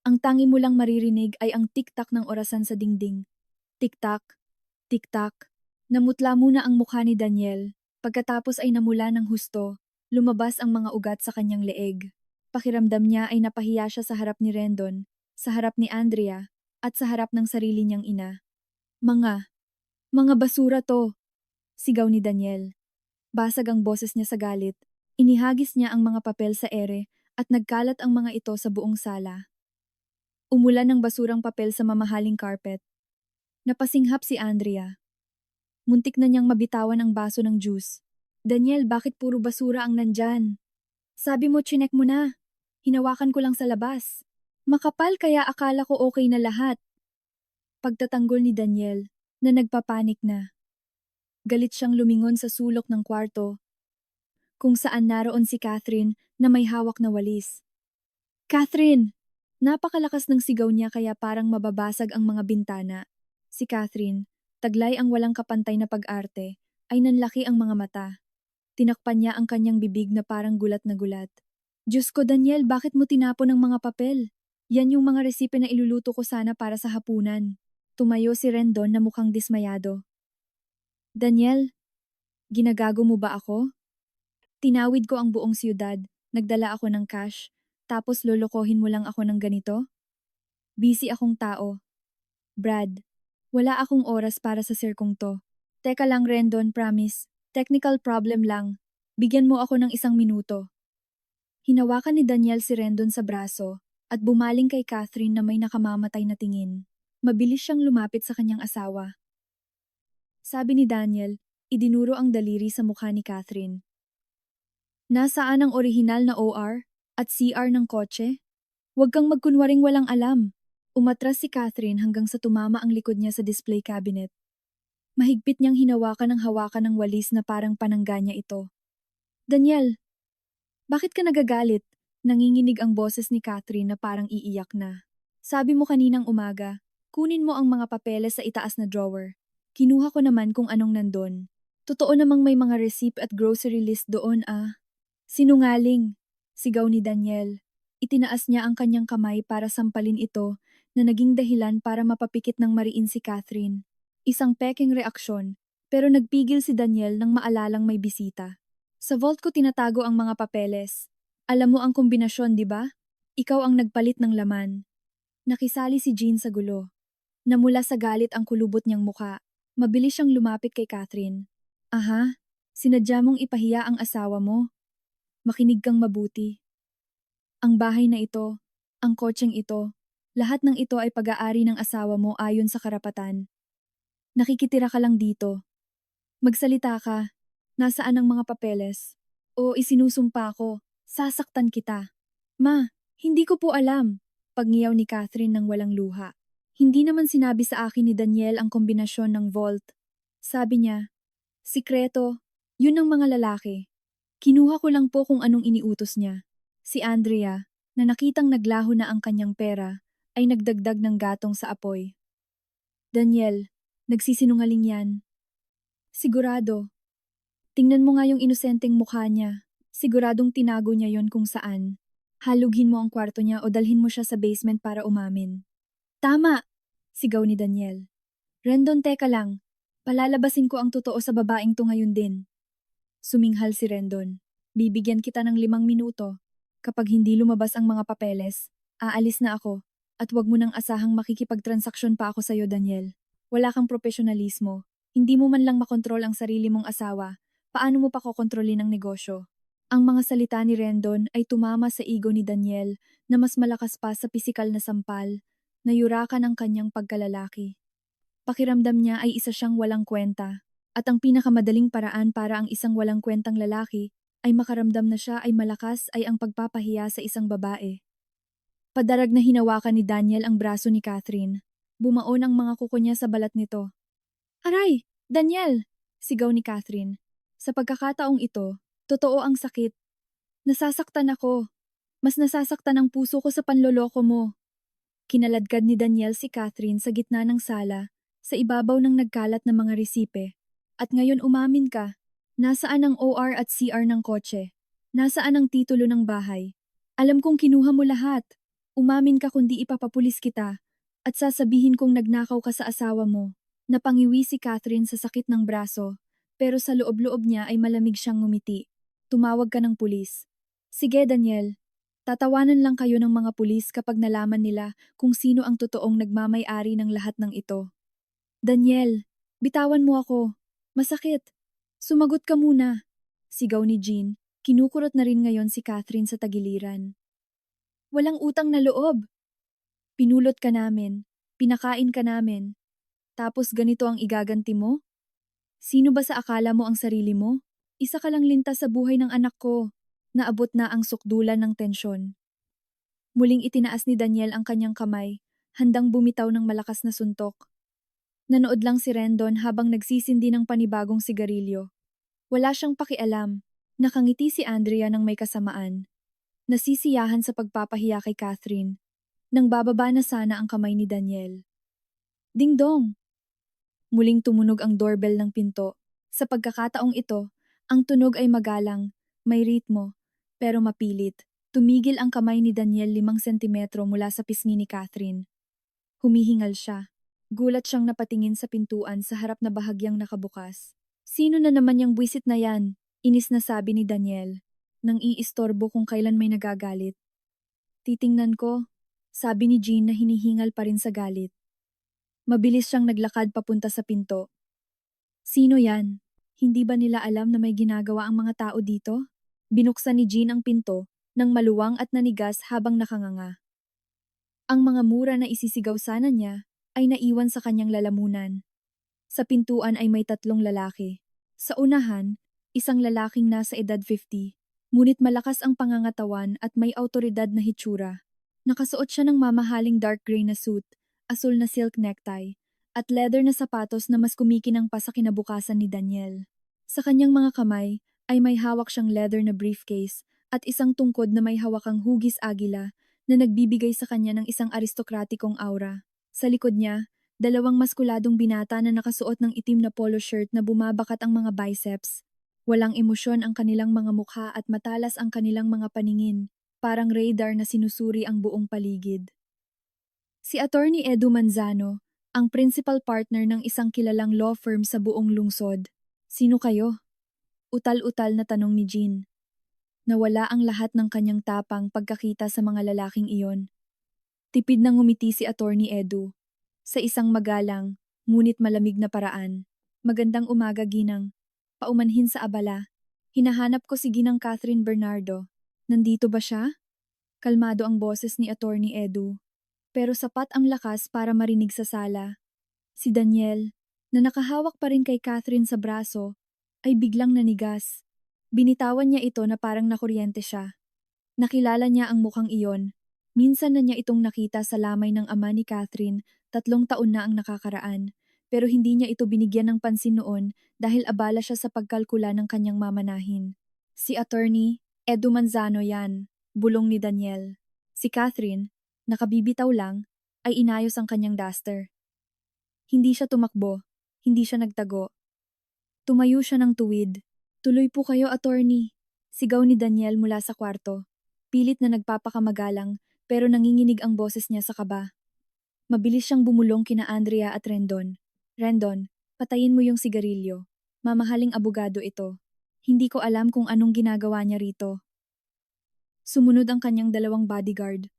Ang tangi mo lang maririnig ay ang tik-tak ng orasan sa dingding. Tik-tak, tik-tak. Namutla muna ang mukha ni Daniel. Pagkatapos ay namula ng husto, lumabas ang mga ugat sa kanyang leeg. Pakiramdam niya ay napahiya siya sa harap ni Rendon, sa harap ni Andrea, at sa harap ng sarili niyang ina. Mga basura to, sigaw ni Daniel. Basag ang boses niya sa galit. Inihagis niya ang mga papel sa ere at nagkalat ang mga ito sa buong sala. Umulan ng basurang papel sa mamahaling carpet. Napasinghap si Andrea. Muntik na niyang mabitawan ang baso ng juice. Daniel, bakit puro basura ang nandyan? Sabi mo, chinek mo na. Hinawakan ko lang sa labas. Makapal kaya akala ko okay na lahat. Pagtatanggol ni Daniel, na nagpapanik na. Galit siyang lumingon sa sulok ng kwarto, kung saan naroon si Catherine na may hawak na walis. Catherine! Napakalakas ng sigaw niya kaya parang mababasag ang mga bintana. Si Catherine, taglay ang walang kapantay na pag-arte, ay nanlaki ang mga mata. Tinakpan niya ang kanyang bibig na parang gulat na gulat. Diyos ko Daniel, bakit mo tinapon ang mga papel? Yan yung mga resipe na iluluto ko sana para sa hapunan. Tumayo si Rendon na mukhang dismayado. Daniel, ginagago mo ba ako? Tinawid ko ang buong siyudad, nagdala ako ng cash, tapos lolokohin mo lang ako ng ganito? Busy akong tao. Brad, wala akong oras para sa sirkong to. Teka lang Rendon, promise. Technical problem lang. Bigyan mo ako ng 1 minuto. Hinawakan ni Daniel si Rendon sa braso at bumaling kay Catherine na may nakamamatay na tingin. Mabilis siyang lumapit sa kanyang asawa. Sabi ni Daniel, idinuro ang daliri sa mukha ni Catherine. Nasaan ang orihinal na OR at CR ng kotse? Huwag kang magkunwaring walang alam. Umatras si Catherine hanggang sa tumama ang likod niya sa display cabinet. Mahigpit niyang hinawakan ng hawakan ng walis na parang panangga niya ito. Daniel, bakit ka nagagalit? Nanginginig ang boses ni Catherine na parang iiyak na. Sabi mo kaninang umaga, kunin mo ang mga papeles sa itaas na drawer. Kinuha ko naman kung anong nandun. Totoo namang may mga receipt at grocery list doon ah. Sinungaling, sigaw ni Daniel. Itinaas niya ang kanyang kamay para sampalin ito na naging dahilan para mapapikit ng mariin si Catherine. Isang peking reaksyon, pero nagpigil si Daniel nang maalalang may bisita. Sa vault ko tinatago ang mga papeles. Alam mo ang kombinasyon, di ba? Ikaw ang nagpalit ng laman. Nakisali si Jean sa gulo. Namula sa galit ang kulubot niyang muka. Mabilis siyang lumapit kay Catherine. Aha, sinadya mong ipahiya ang asawa mo. Makinig kang mabuti. Ang bahay na ito, ang kotseng ito, lahat ng ito ay pag-aari ng asawa mo ayon sa karapatan. Nakikitira ka lang dito. Magsalita ka. Nasaan ang mga papeles? O isinusumpa ko, sasaktan kita. Ma, hindi ko po alam. Pagngiyaw ni Catherine ng walang luha. Hindi naman sinabi sa akin ni Daniel ang kombinasyon ng vault. Sabi niya, sikreto, yun ang mga lalaki. Kinuha ko lang po kung anong iniutos niya. Si Andrea, na nakitang naglaho na ang kanyang pera, ay nagdagdag ng gatong sa apoy. Daniel, nagsisinungaling yan. Sigurado. Tingnan mo nga yung inosenteng mukha niya. Siguradong tinago niya yon kung saan. Halugin mo ang kwarto niya o dalhin mo siya sa basement para umamin. Tama! Sigaw ni Daniel. Rendon, teka lang. Palalabasin ko ang totoo sa babaeng to ngayon din. Suminghal si Rendon. Bibigyan kita ng 5 minuto. Kapag hindi lumabas ang mga papeles, aalis na ako. At wag mo nang asahang makikipagtransaksyon pa ako sa'yo, Daniel. Wala kang profesionalismo. Hindi mo man lang makontrol ang sarili mong asawa. Paano mo pa kokontrolin ang negosyo? Ang mga salita ni Rendon ay tumama sa ego ni Daniel na mas malakas pa sa pisikal na sampal, na yurakan ang kanyang pagkalalaki. Pakiramdam niya ay isa siyang walang kwenta, at ang pinakamadaling paraan para ang isang walang kwentang lalaki ay makaramdam na siya ay malakas ay ang pagpapahiya sa isang babae. Padarag na hinawakan ni Daniel ang braso ni Catherine. Bumaon ang mga kuko niya sa balat nito. Aray! Daniel! Sigaw ni Catherine. Sa pagkakataong ito, totoo ang sakit. Nasasaktan ako. Mas nasasaktan ang puso ko sa panloloko mo. Kinaladkad ni Daniel si Catherine sa gitna ng sala, sa ibabaw ng nagkalat na mga resipe. At ngayon umamin ka. Nasaan ang OR at CR ng kotse? Nasaan ang titulo ng bahay? Alam kong kinuha mo lahat. Umamin ka kundi ipapapulis kita. At sasabihin kong nagnakaw ka sa asawa mo. Napangiwi si Catherine sa sakit ng braso, pero sa loob-loob niya ay malamig siyang ngumiti. Tumawag ka ng pulis. Sige Daniel, tatawanan lang kayo ng mga pulis kapag nalaman nila kung sino ang totoong nagmamay-ari ng lahat ng ito. Daniel, bitawan mo ako. Masakit. Sumagot ka muna. Sigaw ni Jean, kinukurot na rin ngayon si Catherine sa tagiliran. Walang utang na loob. Pinulot ka namin, pinakain ka namin. Tapos ganito ang igaganti mo? Sino ba sa akala mo ang sarili mo? Isa ka lang lintas sa buhay ng anak ko. Naabot na ang sukdulan ng tensyon. Muling itinaas ni Daniel ang kanyang kamay, handang bumitaw ng malakas na suntok. Nanood lang si Rendon habang nagsisindi ng panibagong sigarilyo. Wala siyang pakialam. Nakangiti si Andrea ng may kasamaan. Nasisiyahan sa pagpapahiya kay Catherine. Nang bababa na sana ang kamay ni Daniel. Ding dong! Muling tumunog ang doorbell ng pinto. Sa pagkakataong ito, ang tunog ay magalang, may ritmo, pero mapilit. Tumigil ang kamay ni Daniel 5 sentimetro mula sa pisngi ni Catherine. Humihingal siya. Gulat siyang napatingin sa pintuan sa harap na bahagyang nakabukas. Sino na naman yung buwisit na yan? Inis na sabi ni Daniel. Nang iistorbo kung kailan may nagagalit. Titingnan ko, sabi ni Jean na hinihingal pa rin sa galit. Mabilis siyang naglakad papunta sa pinto. Sino yan? Hindi ba nila alam na may ginagawa ang mga tao dito? Binuksan ni Jean ang pinto, nang maluwang at nanigas habang nakanganga. Ang mga mura na isisigaw sana niya ay naiwan sa kanyang lalamunan. Sa pintuan ay may 3 lalaki. Sa unahan, isang lalaking nasa edad 50, ngunit malakas ang pangangatawan at may awtoridad na hitsura. Nakasuot siya ng mamahaling dark gray na suit, asul na silk necktie, at leather na sapatos na mas kumikinang pa sa kinabukasan ni Daniel. Sa kanyang mga kamay ay may hawak siyang leather na briefcase at isang tungkod na may hawakang hugis agila na nagbibigay sa kanya ng isang aristokratikong aura. Sa likod niya, 2 maskuladong binata na nakasuot ng itim na polo shirt na bumabakat ang mga biceps. Walang emosyon ang kanilang mga mukha at matalas ang kanilang mga paningin, parang radar na sinusuri ang buong paligid. Si Attorney Edu Manzano, ang principal partner ng isang kilalang law firm sa buong lungsod. Sino kayo? Utal-utal na tanong ni Jean. Nawala ang lahat ng kanyang tapang pagkakita sa mga lalaking iyon. Tipid na ngumiti si Attorney Edu. Sa isang magalang, ngunit malamig na paraan. Magandang umaga, Ginang. Paumanhin sa abala. Hinahanap ko si Ginang Catherine Bernardo. Nandito ba siya? Kalmado ang boses ni Attorney Edu. Pero sapat ang lakas para marinig sa sala. Si Daniel, na nakahawak pa rin kay Catherine sa braso, ay biglang nanigas. Binitawan niya ito na parang nakuryente siya. Nakilala niya ang mukhang iyon. Minsan na niya itong nakita sa lamay ng ama ni Catherine, 3 taon na ang nakakaraan. Pero hindi niya ito binigyan ng pansin noon dahil abala siya sa pagkalkula ng kanyang mamanahin. Si Attorney Edu Manzano yan, bulong ni Daniel. Si Catherine, nakabibitaw lang, ay inayos ang kanyang duster. Hindi siya tumakbo, hindi siya nagtago. Tumayo siya ng tuwid. Tuloy po kayo, attorney. Sigaw ni Daniel mula sa kwarto. Pilit na nagpapakamagalang pero nanginginig ang boses niya sa kaba. Mabilis siyang bumulong kina Andrea at Rendon. Rendon, patayin mo yung sigarilyo. Mamahaling abogado ito. Hindi ko alam kung anong ginagawa niya rito. Sumunod ang kanyang 2 bodyguard.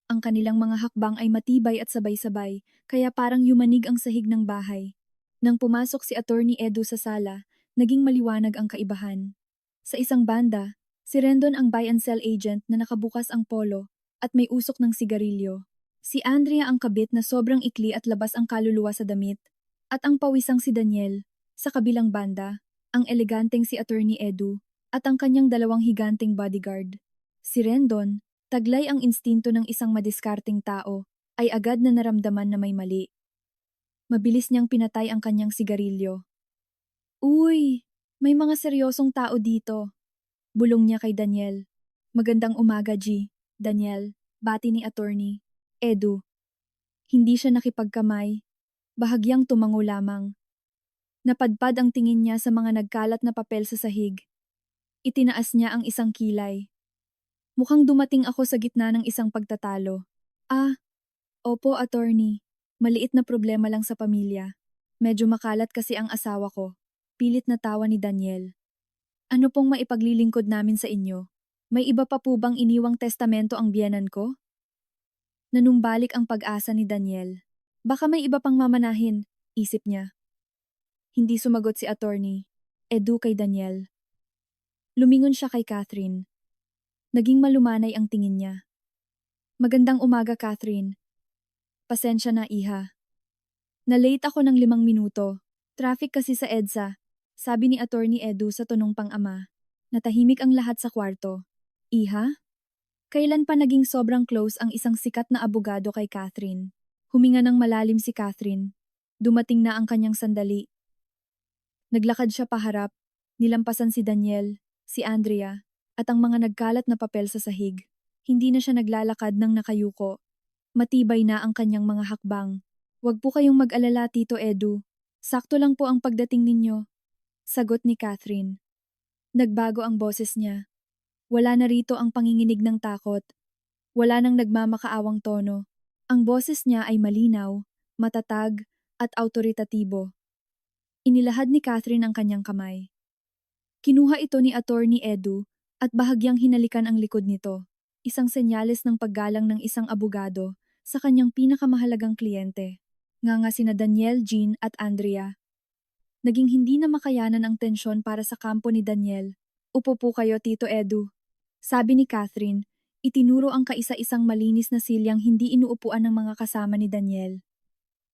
Ang kanilang mga hakbang ay matibay at sabay-sabay, kaya parang yumanig ang sahig ng bahay. Nang pumasok si Attorney Edu sa sala, naging maliwanag ang kaibahan. Sa isang banda, Si Rendon ang buy and sell agent na nakabukas ang polo at may usok ng sigarilyo. Si Andrea ang kabit na sobrang ikli at labas ang kaluluwa sa damit. At ang pawisang si Daniel, sa kabilang banda, ang eleganteng si Attorney Edu at ang kanyang dalawang higanteng bodyguard. Si Rendon, taglay ang instinto ng isang madiskarteng tao, ay agad na naramdaman na may mali. Mabilis niyang pinatay ang kanyang sigarilyo. Uy, may mga seryosong tao dito. Bulong niya kay Daniel. Magandang umaga, G. Daniel, bati ni Attorney Edu. Hindi siya nakipagkamay. Bahagyang tumango lamang. Napadpad ang tingin niya sa mga nagkalat na papel sa sahig. Itinaas niya ang isang kilay. Mukhang dumating ako sa gitna ng isang pagtatalo. Ah, opo, Attorney. Maliit na problema lang sa pamilya. Medyo makalat kasi ang asawa ko. Pilit na tawa ni Daniel. Ano pong maipaglilingkod namin sa inyo? May iba pa po bang iniwang testamento ang biyenan ko? Nanumbalik ang pag-asa ni Daniel. Baka may iba pang mamanahin, isip niya. Hindi sumagot si Attorney Edu kay Daniel. Lumingon siya kay Catherine. Naging malumanay ang tingin niya. Magandang umaga, Catherine. Pasensya na, iha. Na-late ako ng 5 minuto. Traffic kasi sa EDSA, sabi ni Attorney Edu sa tonong pang-ama. Natahimik ang lahat sa kwarto. Iha? Kailan pa naging sobrang close ang isang sikat na abogado kay Catherine? Huminga ng malalim si Catherine. Dumating na ang kanyang sandali. Naglakad siya paharap, nilampasan si Daniel, si Andrea, at ang mga nagkalat na papel sa sahig. Hindi na siya naglalakad ng nakayuko. Matibay na ang kanyang mga hakbang. Huwag po kayong mag-alala, Tito Edu. Sakto lang po ang pagdating ninyo. Sagot ni Catherine. Nagbago ang boses niya. Wala na rito ang panginginig ng takot. Wala nang nagmamakaawang tono. Ang boses niya ay malinaw, matatag, at autoritatibo. Inilahad ni Catherine ang kanyang kamay. Kinuha ito ni Attorney Edu at bahagyang hinalikan ang likod nito. Isang senyales ng paggalang ng isang abogado sa kanyang pinakamahalagang kliyente. Nganga sina Daniel, Jean at Andrea. Naging hindi na makayanan ang tensyon para sa kampo ni Daniel. Upo po kayo, Tito Edu. Sabi ni Catherine, itinuro ang kaisa-isang malinis na silyang hindi inuupuan ng mga kasama ni Daniel.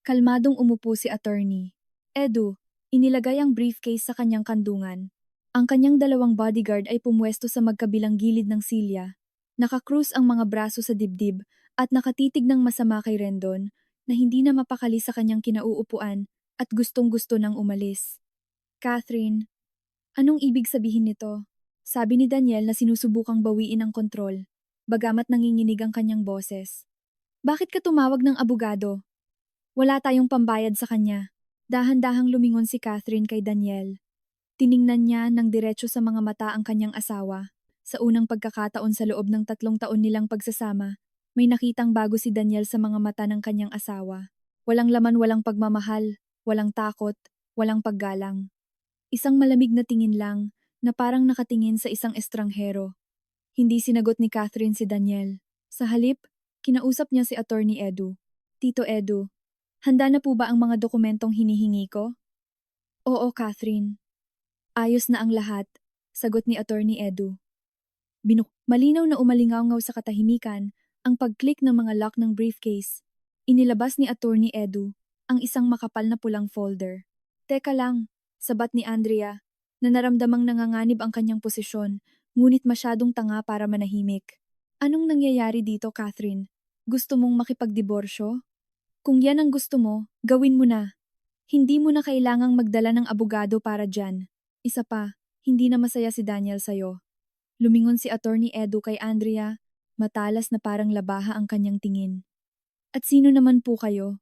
Kalmadong umupo si Attorney Edu, inilagay ang briefcase sa kanyang kandungan. Ang kanyang dalawang bodyguard ay pumwesto sa magkabilang gilid ng silya. Nakakrus ang mga braso sa dibdib at nakatitig ng masama kay Rendon na hindi na mapakali sa kanyang kinauupuan at gustong-gusto nang umalis. Catherine, anong ibig sabihin nito? Sabi ni Daniel na sinusubukang bawiin ang kontrol, bagamat nanginginig ang kanyang boses. Bakit ka tumawag ng abogado? Wala tayong pambayad sa kanya. Dahan-dahang lumingon si Catherine kay Daniel. Tiningnan niya ng diretso sa mga mata ang kanyang asawa. Sa unang pagkakataon sa loob ng 3 taon nilang pagsasama, may nakitang bago si Daniel sa mga mata ng kanyang asawa. Walang laman, walang pagmamahal, walang takot, walang paggalang. Isang malamig na tingin lang na parang nakatingin sa isang estranghero. Hindi sinagot ni Catherine si Daniel. Sa halip, kinausap niya si Attorney Edu. Tito Edu, handa na po ba ang mga dokumentong hinihingi ko? Oo, Catherine. Ayos na ang lahat, sagot ni Attorney Edu. Malinaw na umalingaw-ngaw sa katahimikan ang pag-click ng mga lock ng briefcase. Inilabas ni Attorney Edu ang isang makapal na pulang folder. Teka lang, sabat ni Andrea, na naramdamang nanganganib ang kanyang posisyon, ngunit masyadong tanga para manahimik. Anong nangyayari dito, Catherine? Gusto mong makipagdiborsyo? Kung yan ang gusto mo, gawin mo na. Hindi mo na kailangang magdala ng abogado para dyan. Isa pa, hindi na masaya si Daniel sa'yo. Lumingon si Attorney Edu kay Andrea, matalas na parang labaha ang kanyang tingin. At sino naman po kayo?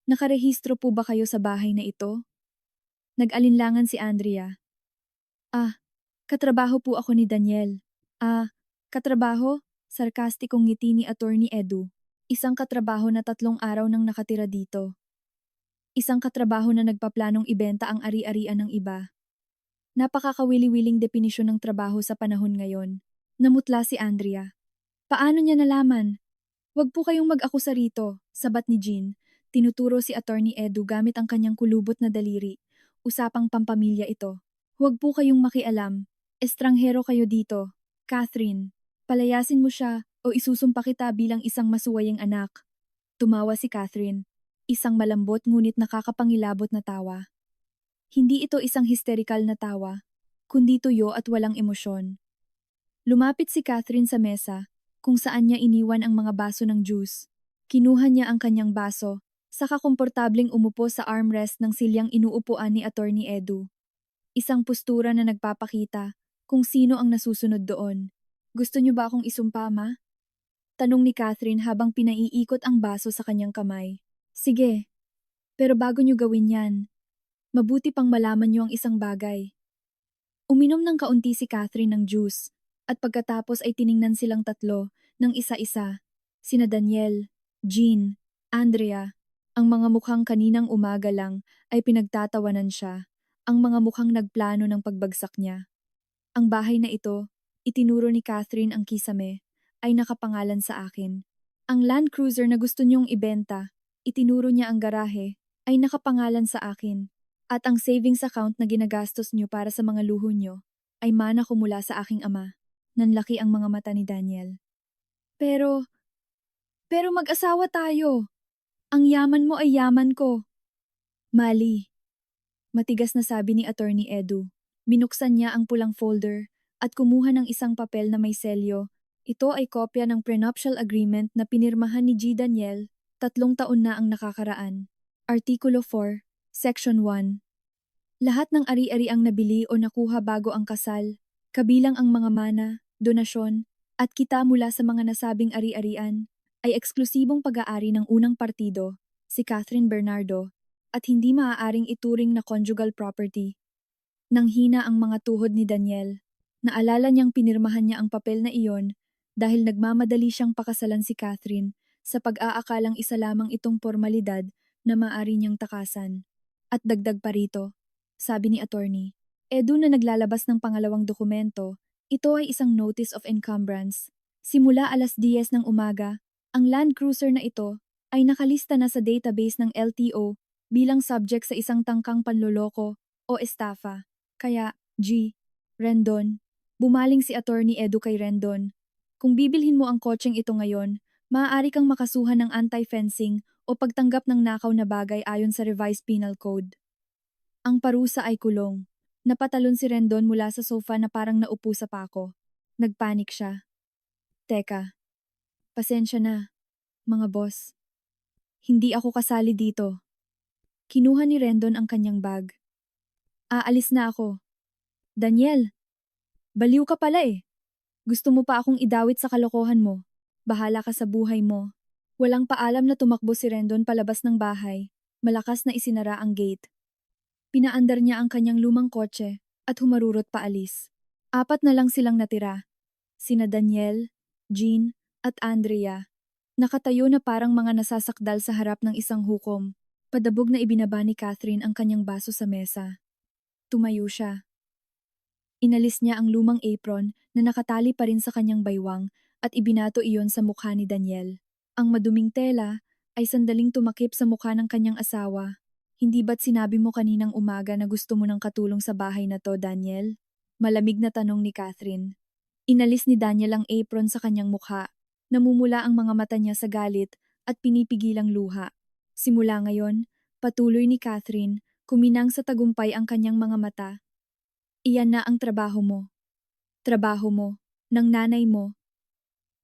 Nakarehistro po ba kayo sa bahay na ito? Nag-alinlangan si Andrea. Ah, katrabaho po ako ni Daniel. Ah, katrabaho? Sarkastikong ngiti ni Attorney Edu. Isang katrabaho na 3 araw nang nakatira dito. Isang katrabaho na nagpaplanong ibenta ang ari-arian ng iba. Napakakawili-wiling definisyon ng trabaho sa panahon ngayon. Namutla si Andrea. Paano niya nalaman? Huwag po kayong mag-akusa rito, sabat ni Jean. Tinuturo si Attorney Edu gamit ang kanyang kulubot na daliri. Usapang pampamilya ito. Huwag po kayong makialam. Estranghero kayo dito. Catherine, palayasin mo siya o isusumpa kita bilang isang masuwaying anak. Tumawa si Catherine, isang malambot ngunit nakakapangilabot na tawa. Hindi ito isang hysterical na tawa, kundi tuyo at walang emosyon. Lumapit si Catherine sa mesa, kung saan niya iniwan ang mga baso ng juice. Kinuha niya ang kanyang baso, saka komportabling umupo sa armrest ng silyang inuupuan ni Attorney Edu. Isang postura na nagpapakita kung sino ang nasusunod doon. Gusto niyo ba akong isumpa, ma? Tanong ni Catherine habang pinaiikot ang baso sa kanyang kamay. Sige, pero bago niyo gawin yan, mabuti pang malaman niyo ang isang bagay. Uminom ng kaunti si Catherine ng juice, at pagkatapos ay tiningnan silang tatlo ng isa-isa. Sina Daniel, Jean, Andrea. Ang mga mukhang kaninang umaga lang ay pinagtatawanan siya. Ang mga mukhang nagplano ng pagbagsak niya. Ang bahay na ito, itinuro ni Catherine ang kisame, ay nakapangalan sa akin. Ang Land Cruiser na gusto niyong ibenta, itinuro niya ang garahe, ay nakapangalan sa akin. At ang savings account na ginagastos niyo para sa mga luho niyo, ay mana ko mula sa aking ama. Nanlaki ang mga mata ni Daniel. Pero mag-asawa tayo. Ang yaman mo ay yaman ko. Mali. Matigas na sabi ni Attorney Edu. Binuksan niya ang pulang folder at kumuha ng isang papel na may selyo. Ito ay kopya ng prenuptial agreement na pinirmahan ni G. Daniel, 3 taon na ang nakakaraan. Artikulo 4, Section 1. Lahat ng ari-ari ang nabili o nakuha bago ang kasal, kabilang ang mga mana, donasyon, at kita mula sa mga nasabing ari-arian, ay eksklusibong pag-aari ng unang partido, si Catherine Bernardo, at hindi maaaring ituring na conjugal property. Nanghina ang mga tuhod ni Daniel. Naalala niyang pinirmahan niya ang papel na iyon dahil nagmamadali siyang pakasalan si Catherine sa pag-aakalang isa lamang itong formalidad na maaari niyang takasan. At dagdag pa rito, sabi ni attorney, Edu na naglalabas ng pangalawang dokumento, ito ay isang notice of encumbrance. Simula 10:00 ng umaga, ang Land Cruiser na ito ay nakalista na sa database ng LTO bilang subject sa isang tangkang panloloko o estafa. Kaya, G. Rendon, bumaling si Attorney Edu kay Rendon. Kung bibilhin mo ang kotseng ito ngayon, maaari kang makasuhan ng anti-fencing o pagtanggap ng nakaw na bagay ayon sa Revised Penal Code. Ang parusa ay kulong. Napatalon si Rendon mula sa sofa na parang naupo sa pako. Nagpanik siya. Teka, pasensya na, mga boss. Hindi ako kasali dito. Kinuha ni Rendon ang kanyang bag. Aalis na ako. Daniel, baliw ka pala eh. Gusto mo pa akong idawit sa kalokohan mo. Bahala ka sa buhay mo. Walang paalam na tumakbo si Rendon palabas ng bahay. Malakas na isinara ang gate. Pinaandar niya ang kanyang lumang kotse at humarurot paalis. 4 na lang silang natira. Sina Daniel, Jean, at Andrea. Nakatayo na parang mga nasasakdal sa harap ng isang hukom. Padabog na ibinaba ni Catherine ang kanyang baso sa mesa. Tumayo siya. Inalis niya ang lumang apron na nakatali pa rin sa kanyang baywang at ibinato iyon sa mukha ni Daniel. Ang maduming tela ay sandaling tumakip sa mukha ng kanyang asawa. Hindi ba't sinabi mo kaninang umaga na gusto mo ng katulong sa bahay na to, Daniel? Malamig na tanong ni Catherine. Inalis ni Daniel ang apron sa kanyang mukha. Namumula ang mga mata niya sa galit at pinipigilang luha. Simula ngayon, patuloy ni Catherine, kuminang sa tagumpay ang kanyang mga mata. Iyan na ang trabaho mo. Trabaho mo, ng nanay mo,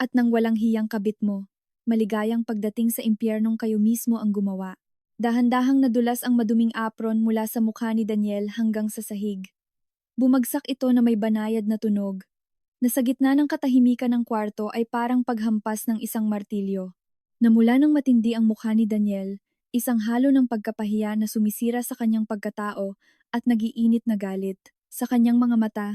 at ng walang hiyang kabit mo. Maligayang pagdating sa impyernong kayo mismo ang gumawa. Dahan-dahang nadulas ang maduming apron mula sa mukha ni Daniel hanggang sa sahig. Bumagsak ito na may banayad na tunog. Nasa gitna ng katahimikan ng kwarto ay parang paghampas ng isang martilyo. Namula ng matindi ang mukha ni Daniel, isang halo ng pagkapahiya na sumisira sa kanyang pagkatao at nagiinit na galit. Sa kanyang mga mata,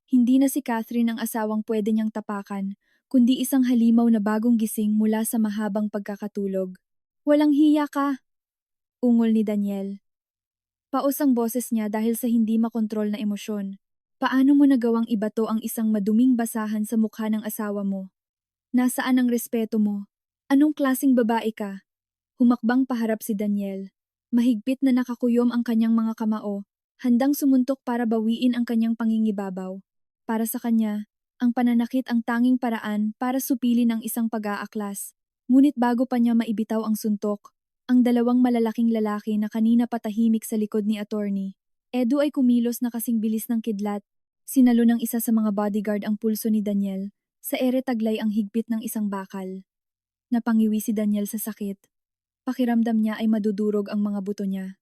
hindi na si Catherine ang asawang pwede niyang tapakan, kundi isang halimaw na bagong gising mula sa mahabang pagkakatulog. Walang hiya ka! Ungol ni Daniel. Paos ang boses niya dahil sa hindi makontrol na emosyon. Paano mo nagawang ibato ang isang maduming basahan sa mukha ng asawa mo? Nasaan ang respeto mo? Anong klasing babae ka? Humakbang paharap si Daniel. Mahigpit na nakakuyom ang kanyang mga kamao, handang sumuntok para bawiin ang kanyang pangingibabaw. Para sa kanya, Ang pananakit ang tanging paraan para supilin ang isang pag-aaklas. Ngunit bago pa niya maibitaw ang suntok, ang dalawang malalaking lalaki na kanina patahimik sa likod ni attorney, Edu ay kumilos na kasing bilis ng kidlat. Sinalo ng isa sa mga bodyguard ang pulso ni Daniel. Sa ere taglay ang higpit ng isang bakal. Napangiwi si Daniel sa sakit. Pakiramdam niya ay madudurog ang mga buto niya.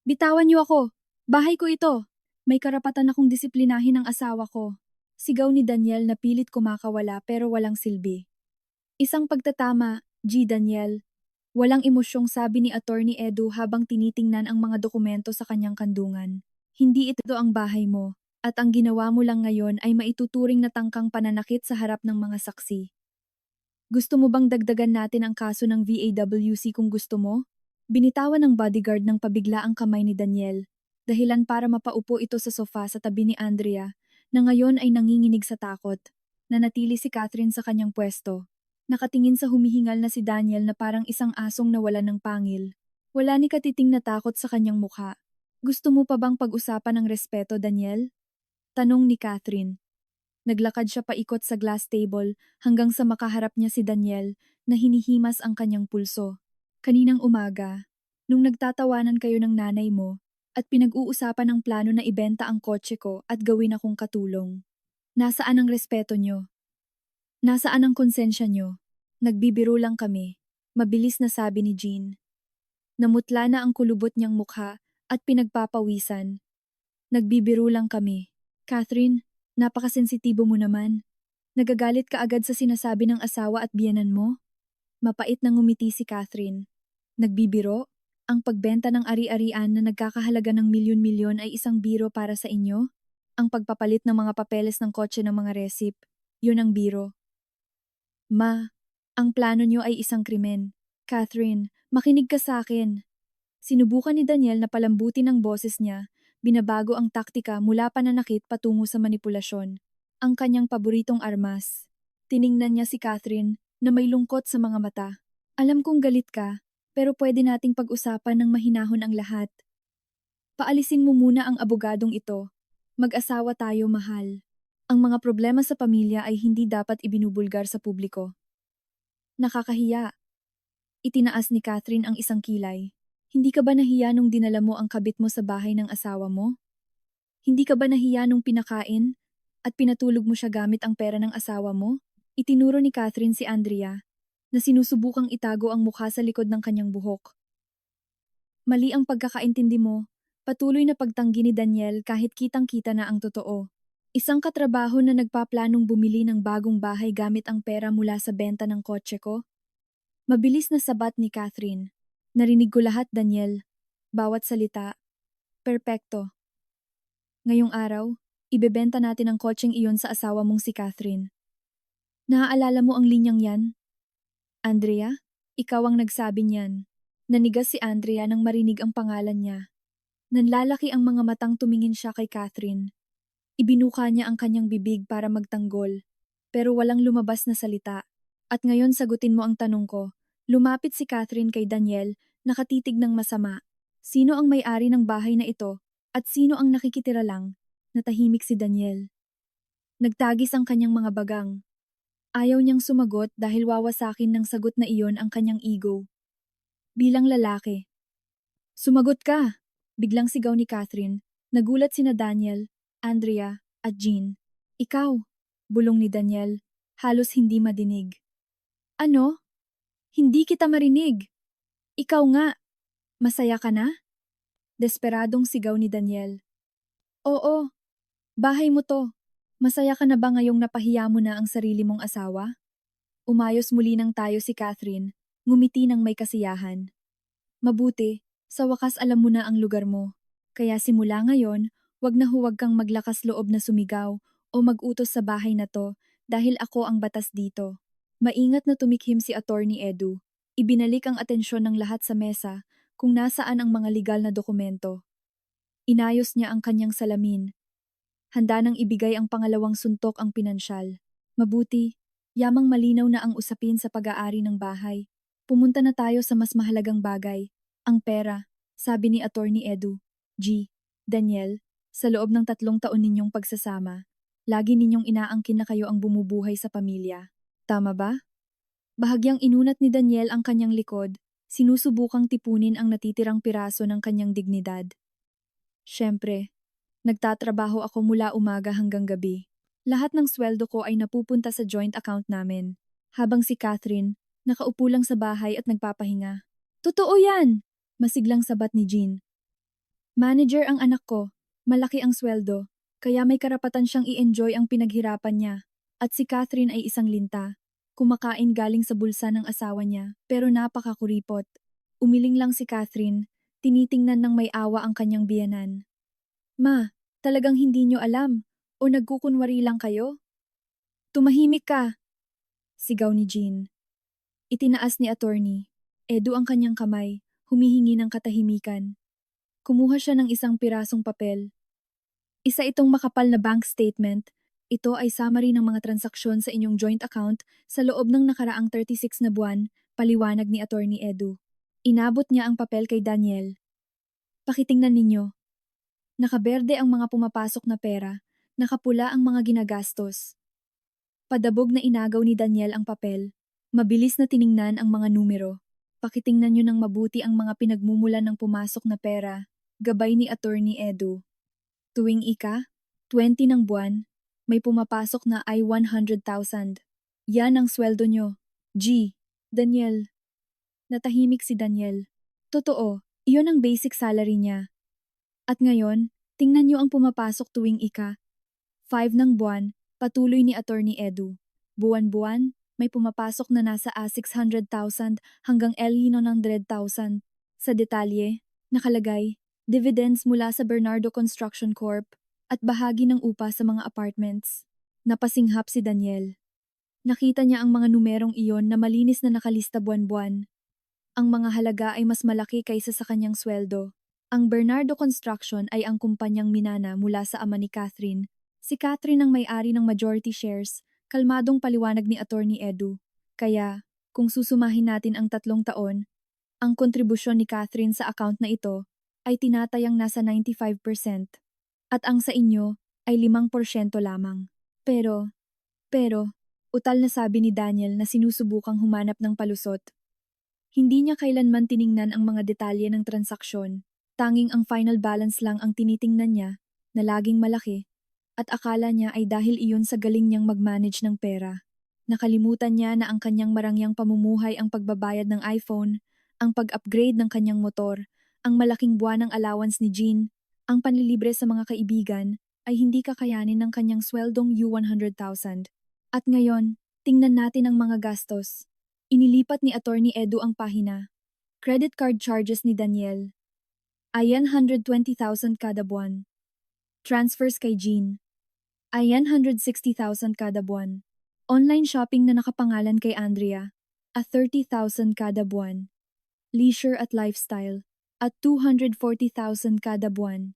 Bitawan niyo ako! Bahay ko ito! May karapatan akong disiplinahin ang asawa ko. Sigaw ni Daniel na pilit kumakawala pero walang silbi. Isang pagtatama, G. Daniel. Walang emosyong sabi ni Attorney Edu habang tinitingnan ang mga dokumento sa kanyang kandungan. Hindi ito ang bahay mo, at ang ginawa mo lang ngayon ay maituturing na tangkang pananakit sa harap ng mga saksi. Gusto mo bang dagdagan natin ang kaso ng VAWC kung gusto mo? Binitawan ng bodyguard ng pabigla ang kamay ni Daniel, dahilan para mapaupo ito sa sofa sa tabi ni Andrea, na ngayon ay nanginginig sa takot. Nanatili si Catherine sa kanyang pwesto. Nakatingin sa humihingal na si Daniel na parang isang asong nawalan ng pangil. Wala ni katiting na takot sa kanyang mukha. Gusto mo pa bang pag-usapan ng respeto, Daniel? Tanong ni Catherine. Naglakad siya paikot sa glass table hanggang sa makaharap niya si Daniel na hinihimas ang kanyang pulso. Kaninang umaga, nung nagtatawanan kayo ng nanay mo at pinag-uusapan ang plano na ibenta ang kotse ko at gawin akong katulong. Nasaan ang respeto niyo? Nasaan ang konsensya niyo? Nagbibiro lang kami, mabilis na sabi ni Jean. Namutla na ang kulubot niyang mukha at pinagpapawisan. Nagbibiro lang kami. Catherine, napakasensitibo mo naman. Nagagalit ka agad sa sinasabi ng asawa at biyenan mo? Mapait na ngumiti si Catherine. Nagbibiro? Ang pagbenta ng ari-arian na nagkakahalaga ng milyon-milyon ay isang biro para sa inyo? Ang pagpapalit ng mga papeles ng kotse ng mga resip, yun ang biro. Ma, ang plano niyo ay isang krimen. Catherine, makinig ka sa akin. Sinubukan ni Daniel na palambutin ang boses niya. Binabago ang taktika mula pananakit patungo sa manipulasyon. Ang kanyang paboritong armas. Tiningnan niya si Catherine na may lungkot sa mga mata. Alam kong galit ka, pero pwede nating pag-usapan ng mahinahon ang lahat. Paalisin mo muna ang abogadong ito. Mag-asawa tayo, mahal. Ang mga problema sa pamilya ay hindi dapat ibinubulgar sa publiko. Nakakahiya. Itinaas ni Catherine ang isang kilay. Hindi ka ba nahiya nung dinala mo ang kabit mo sa bahay ng asawa mo? Hindi ka ba nahiya nung pinakain at pinatulog mo siya gamit ang pera ng asawa mo? Itinuro ni Catherine si Andrea na sinusubukang itago ang mukha sa likod ng kanyang buhok. Mali ang pagkakaintindi mo. Patuloy na pagtanggi ni Daniel kahit kitang-kita na ang totoo. Isang katrabaho na nagpaplanong bumili ng bagong bahay gamit ang pera mula sa benta ng kotse ko? Mabilis na sabat ni Catherine. Narinig ko lahat, Daniel. Bawat salita. Perpekto. Ngayong araw, ibebenta natin ang kotseng iyon sa asawa mong si Catherine. Naaalala mo ang linyang yan? Andrea, ikaw ang nagsabi niyan. Nanigas si Andrea nang marinig ang pangalan niya. Nanlalaki ang mga matang tumingin siya kay Catherine. Ibinuka niya ang kanyang bibig para magtanggol, pero walang lumabas na salita. At ngayon sagutin mo ang tanong ko. Lumapit si Catherine kay Daniel, nakatitig ng masama. Sino ang may-ari ng bahay na ito? At sino ang nakikitira lang? Natahimik si Daniel. Nagtagis ang kanyang mga bagang. Ayaw niyang sumagot dahil wawasakin ng sagot na iyon ang kanyang ego. Bilang lalaki. Sumagot ka! Biglang sigaw ni Catherine. Nagulat sina Daniel, Andrea, at Jean. Ikaw! Bulong ni Daniel, halos hindi madinig. Ano? Hindi kita marinig. Ikaw nga. Masaya ka na? Desperadong sigaw ni Daniel. Oo. Bahay mo to. Masaya ka na ba ngayong napahiya mo na ang sarili mong asawa? Umayos muli ng tayo si Catherine, ngumiti ng may kasiyahan. Mabuti, sa wakas alam mo na ang lugar mo. Kaya simula ngayon, huwag kang maglakas loob na sumigaw o mag-utos sa bahay na to dahil ako ang batas dito. Maingat na tumikhim si Attorney Edu. Ibinalik ang atensyon ng lahat sa mesa kung nasaan ang mga legal na dokumento. Inayos niya ang kanyang salamin. Handa nang ibigay ang pangalawang suntok ang pinansyal. Mabuti, yamang malinaw na ang usapin sa pag-aari ng bahay. Pumunta na tayo sa mas mahalagang bagay, ang pera, sabi ni Attorney Edu. G. Daniel, sa loob ng 3 taon ninyong pagsasama, Lagi ninyong inaangkin na kayo ang bumubuhay sa pamilya. Tama ba? Bahagyang inunat ni Daniel ang kanyang likod, sinusubukang tipunin ang natitirang piraso ng kanyang dignidad. Siyempre, nagtatrabaho ako mula umaga hanggang gabi. Lahat ng sweldo ko ay napupunta sa joint account namin, habang si Catherine, nakaupo lang sa bahay at nagpapahinga. Totoo yan! Masiglang sabat ni Jean. Manager ang anak ko, malaki ang sweldo, kaya may karapatan siyang i-enjoy ang pinaghirapan niya. At si Catherine ay isang linta. Kumakain galing sa bulsa ng asawa niya, pero napakakuripot. Umiling lang si Catherine, tinitingnan ng may awa ang kanyang biyenan. Ma, talagang hindi niyo alam, o nagkukunwari lang kayo? Tumahimik ka! Sigaw ni Jean. Itinaas ni attorney. Edu ang kanyang kamay, humihingi ng katahimikan. Kumuha siya ng isang pirasong papel. Isa itong makapal na bank statement. Ito ay summary ng mga transaksyon sa inyong joint account sa loob ng nakaraang 36 na buwan, paliwanag ni Attorney Edu. Inabot niya ang papel kay Daniel. Pakitingnan ninyo. Nakaberde ang mga pumapasok na pera, nakapula ang mga ginagastos. Padabog na inagaw ni Daniel ang papel. Mabilis na tiningnan ang mga numero. Pakitingnan nyo ng mabuti ang mga pinagmumulan ng pumasok na pera, gabay ni Attorney Edu. Tuwing 20 ng buwan, may pumapasok na ay 100,000. Yan ang sweldo nyo. Daniel. Natahimik si Daniel. Totoo, iyon ang basic salary niya. At ngayon, tingnan nyo ang pumapasok tuwing 5 ng buwan, patuloy ni Attorney Edu. Buwan-buwan, may pumapasok na nasa 600,000 hanggang 100,000. Sa detalye, nakalagay, dividends mula sa Bernardo Construction Corp. At bahagi ng upa sa mga apartments. Napasinghap si Daniel. Nakita niya ang mga numerong iyon na malinis na nakalista buwan-buwan. Ang mga halaga ay mas malaki kaysa sa kanyang sweldo. Ang Bernardo Construction ay ang kumpanyang minana mula sa ama ni Catherine. Si Catherine ang may-ari ng majority shares, kalmadong paliwanag ni Attorney Edu. Kaya, kung susumahin natin ang 3 taon, ang kontribusyon ni Catherine sa account na ito ay tinatayang nasa 95%. At ang sa inyo ay 5% lamang. Pero, utal na sabi ni Daniel na sinusubukang humanap ng palusot. Hindi niya kailanman tiningnan ang mga detalye ng transaksyon. Tanging ang final balance lang ang tinitingnan niya, na laging malaki, at akala niya ay dahil iyon sa galing niyang mag-manage ng pera. Nakalimutan niya na ang kanyang marangyang pamumuhay ang pagbabayad ng iPhone, ang pag-upgrade ng kanyang motor, ang malaking buwan ng allowance ni Jean, ang panlilibre sa mga kaibigan ay hindi kakayanin ng kanyang sweldong U100,000. At ngayon, tingnan natin ang mga gastos. Inilipat ni Attorney Edu ang pahina. Credit card charges ni Daniel. Ayan 120,000 kada buwan. Transfers kay Jean. Ayan 160,000 kada buwan. Online shopping na nakapangalan kay Andrea. At 30,000 kada buwan. Leisure at lifestyle. At 240,000 kada buwan.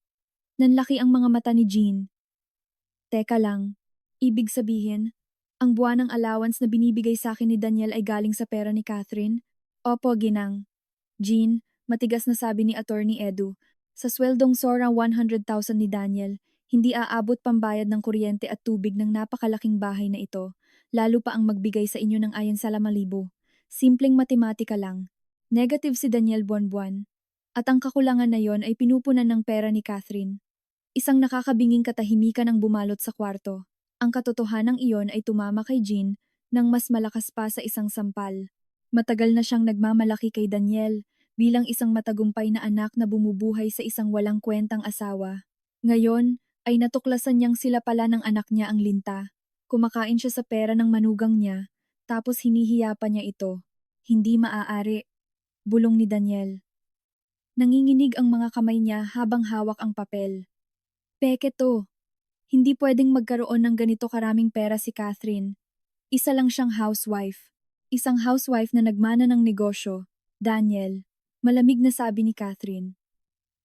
Nanlaki ang mga mata ni Jean. Teka lang, ibig sabihin, ang buwan ng allowance na binibigay sa akin ni Daniel ay galing sa pera ni Catherine? Opo, ginang. Jean, matigas na sabi ni Attorney Edu, sa sweldong sora 100,000 ni Daniel, hindi aabot pambayad ng kuryente at tubig ng napakalaking bahay na ito, lalo pa ang magbigay sa inyo ng ayon sa 5,000. Simpleng matematika lang. Negative si Daniel buwan-buwan. At ang kakulangan na yon ay pinupunan ng pera ni Catherine. Isang nakakabinging katahimikan ang bumalot sa kwarto. Ang katotohanang iyon ay tumama kay Jean nang mas malakas pa sa isang sampal. Matagal na siyang nagmamalaki kay Daniel bilang isang matagumpay na anak na bumubuhay sa isang walang kwentang asawa. Ngayon ay natuklasan niyang sila pala ng anak niya ang linta. Kumakain siya sa pera ng manugang niya, tapos hinihiya pa niya ito. Hindi maaari. Bulong ni Daniel. Nanginginig ang mga kamay niya habang hawak ang papel. Peke to. Hindi pwedeng magkaroon ng ganito karaming pera si Catherine. Isa lang siyang housewife. Isang housewife na nagmana ng negosyo. Daniel. Malamig na sabi ni Catherine.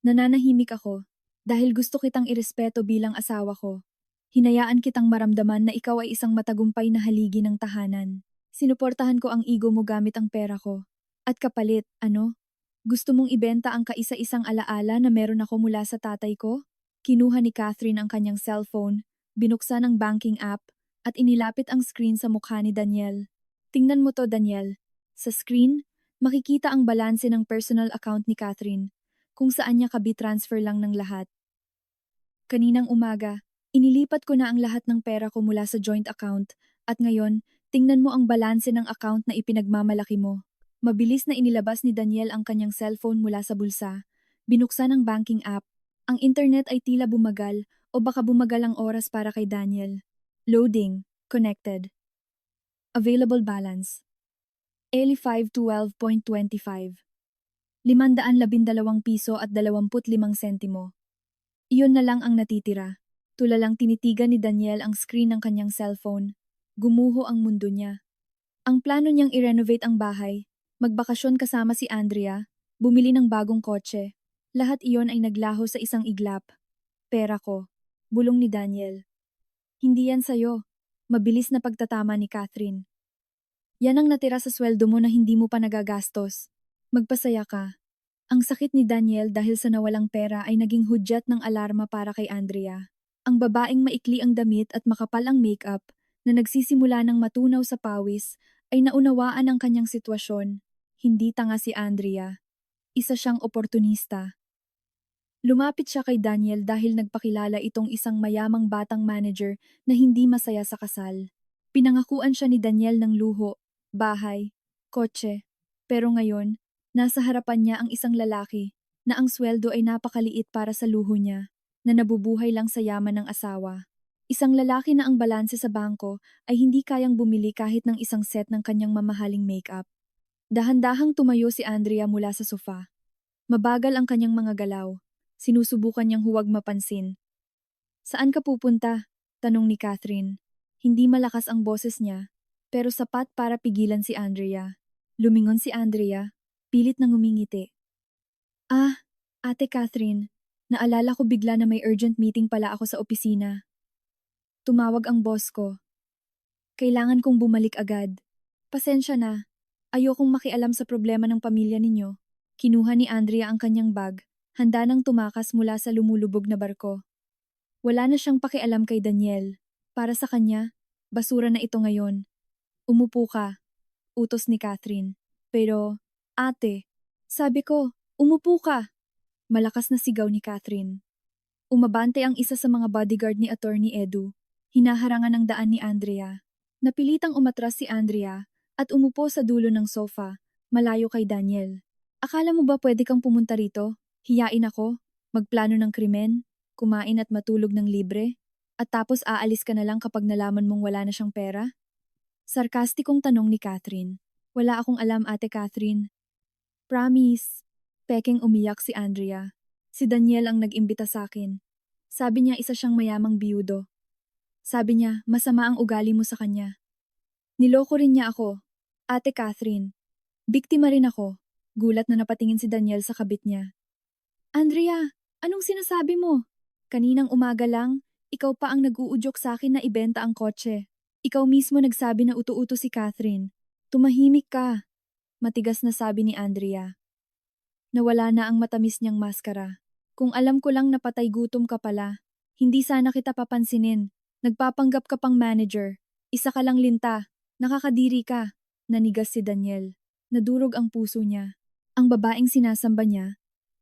Nananahimik ako dahil gusto kitang irespeto bilang asawa ko. Hinayaan kitang maramdaman na ikaw ay isang matagumpay na haligi ng tahanan. Sinuportahan ko ang ego mo gamit ang pera ko. At kapalit, gusto mong ibenta ang kaisa-isang alaala na meron ako mula sa tatay ko? Kinuha ni Catherine ang kanyang cellphone, Binuksan ang banking app at inilapit ang screen sa mukha ni Daniel. Tingnan mo to, Daniel. Sa screen, makikita ang balanse ng personal account ni Catherine, kung saan niya transfer lang ng lahat. Kaninang umaga, inilipat ko na ang lahat ng pera ko mula sa joint account at ngayon, tingnan mo ang balanse ng account na ipinagmamalaki mo. Mabilis na inilabas ni Daniel ang kanyang cellphone mula sa bulsa. Binuksan ang banking app. Ang internet ay tila bumagal o baka bumagal ang oras para kay Daniel. Loading. Connected. Available balance. 512.25. 512 piso at 25 sentimo. Iyon na lang ang natitira. Tulalang tinitigan ni Daniel ang screen ng kanyang cellphone. Gumuho ang mundo niya. Ang plano niyang i-renovate ang bahay, magbakasyon kasama si Andrea, bumili ng bagong kotse. Lahat iyon ay naglaho sa isang iglap. Pera ko. Bulong ni Daniel. Hindi yan sayo. Mabilis na pagtatama ni Catherine. Yan ang natira sa sweldo mo na hindi mo pa nagagastos. Magpasaya ka. Ang sakit ni Daniel dahil sa nawalang pera ay naging hudyat ng alarma para kay Andrea. Ang babaeng maikli ang damit at makapal ang makeup na nagsisimula ng matunaw sa pawis ay naunawaan ang kanyang sitwasyon. Hindi tanga si Andrea. Isa siyang oportunista. Lumapit siya kay Daniel dahil nagpakilala itong isang mayamang batang manager na hindi masaya sa kasal. Pinangakuan siya ni Daniel ng luho, bahay, kotse. Pero ngayon, nasa harapan niya ang isang lalaki na ang sweldo ay napakaliit para sa luho niya, na nabubuhay lang sa yaman ng asawa. Isang lalaki na ang balanse sa bangko ay hindi kayang bumili kahit ng isang set ng kanyang mamahaling makeup. Dahan-dahang tumayo si Andrea mula sa sofa. Mabagal ang kanyang mga galaw. Sinusubukan niyang huwag mapansin. Saan ka pupunta? Tanong ni Catherine. Hindi malakas ang boses niya, pero sapat para pigilan si Andrea. Lumingon si Andrea, pilit na ngumingiti. Ah, Ate Catherine, naalala ko bigla na may urgent meeting pala ako sa opisina. Tumawag ang boss ko. Kailangan kong bumalik agad. Pasensya na. Ayokong makialam sa problema ng pamilya ninyo. Kinuha ni Andrea ang kanyang bag. Handa nang tumakas mula sa lumulubog na barko. Wala na siyang pakialam kay Daniel. Para sa kanya, basura na ito ngayon. Umupo ka, utos ni Catherine. Pero, ate, sabi ko, umupo ka. Malakas na sigaw ni Catherine. Umabante ang isa sa mga bodyguard ni Attorney Edu. Hinaharangan ang daan ni Andrea. Napilitang umatras si Andrea at umupo sa dulo ng sofa, malayo kay Daniel. Akala mo ba pwede kang pumunta rito? Hiyain ako, magplano ng krimen, kumain at matulog ng libre, at tapos aalis ka na lang kapag nalaman mong wala na siyang pera? Sarkastikong tanong ni Catherine. Wala akong alam, Ate Catherine. Promise. Pekeng umiyak si Andrea. Si Daniel ang nag-imbita sa akin. Sabi niya isa siyang mayamang biyudo. Sabi niya masama ang ugali mo sa kanya. Niloko rin niya ako. Ate Catherine. Biktima rin ako. Gulat na napatingin si Daniel sa kabit niya. Andrea, anong sinasabi mo? Kaninang umaga lang, ikaw pa ang nag-uudyok sa akin na ibenta ang kotse. Ikaw mismo nagsabi na uto-uto si Catherine. Tumahimik ka. Matigas na sabi ni Andrea. Nawala na ang matamis niyang maskara. Kung alam ko lang na patay gutom ka pala, hindi sana kita papansinin. Nagpapanggap ka pang manager. Isa ka lang linta. Nakakadiri ka. Nanigas si Daniel. Nadurog ang puso niya. Ang babaeng sinasamba niya,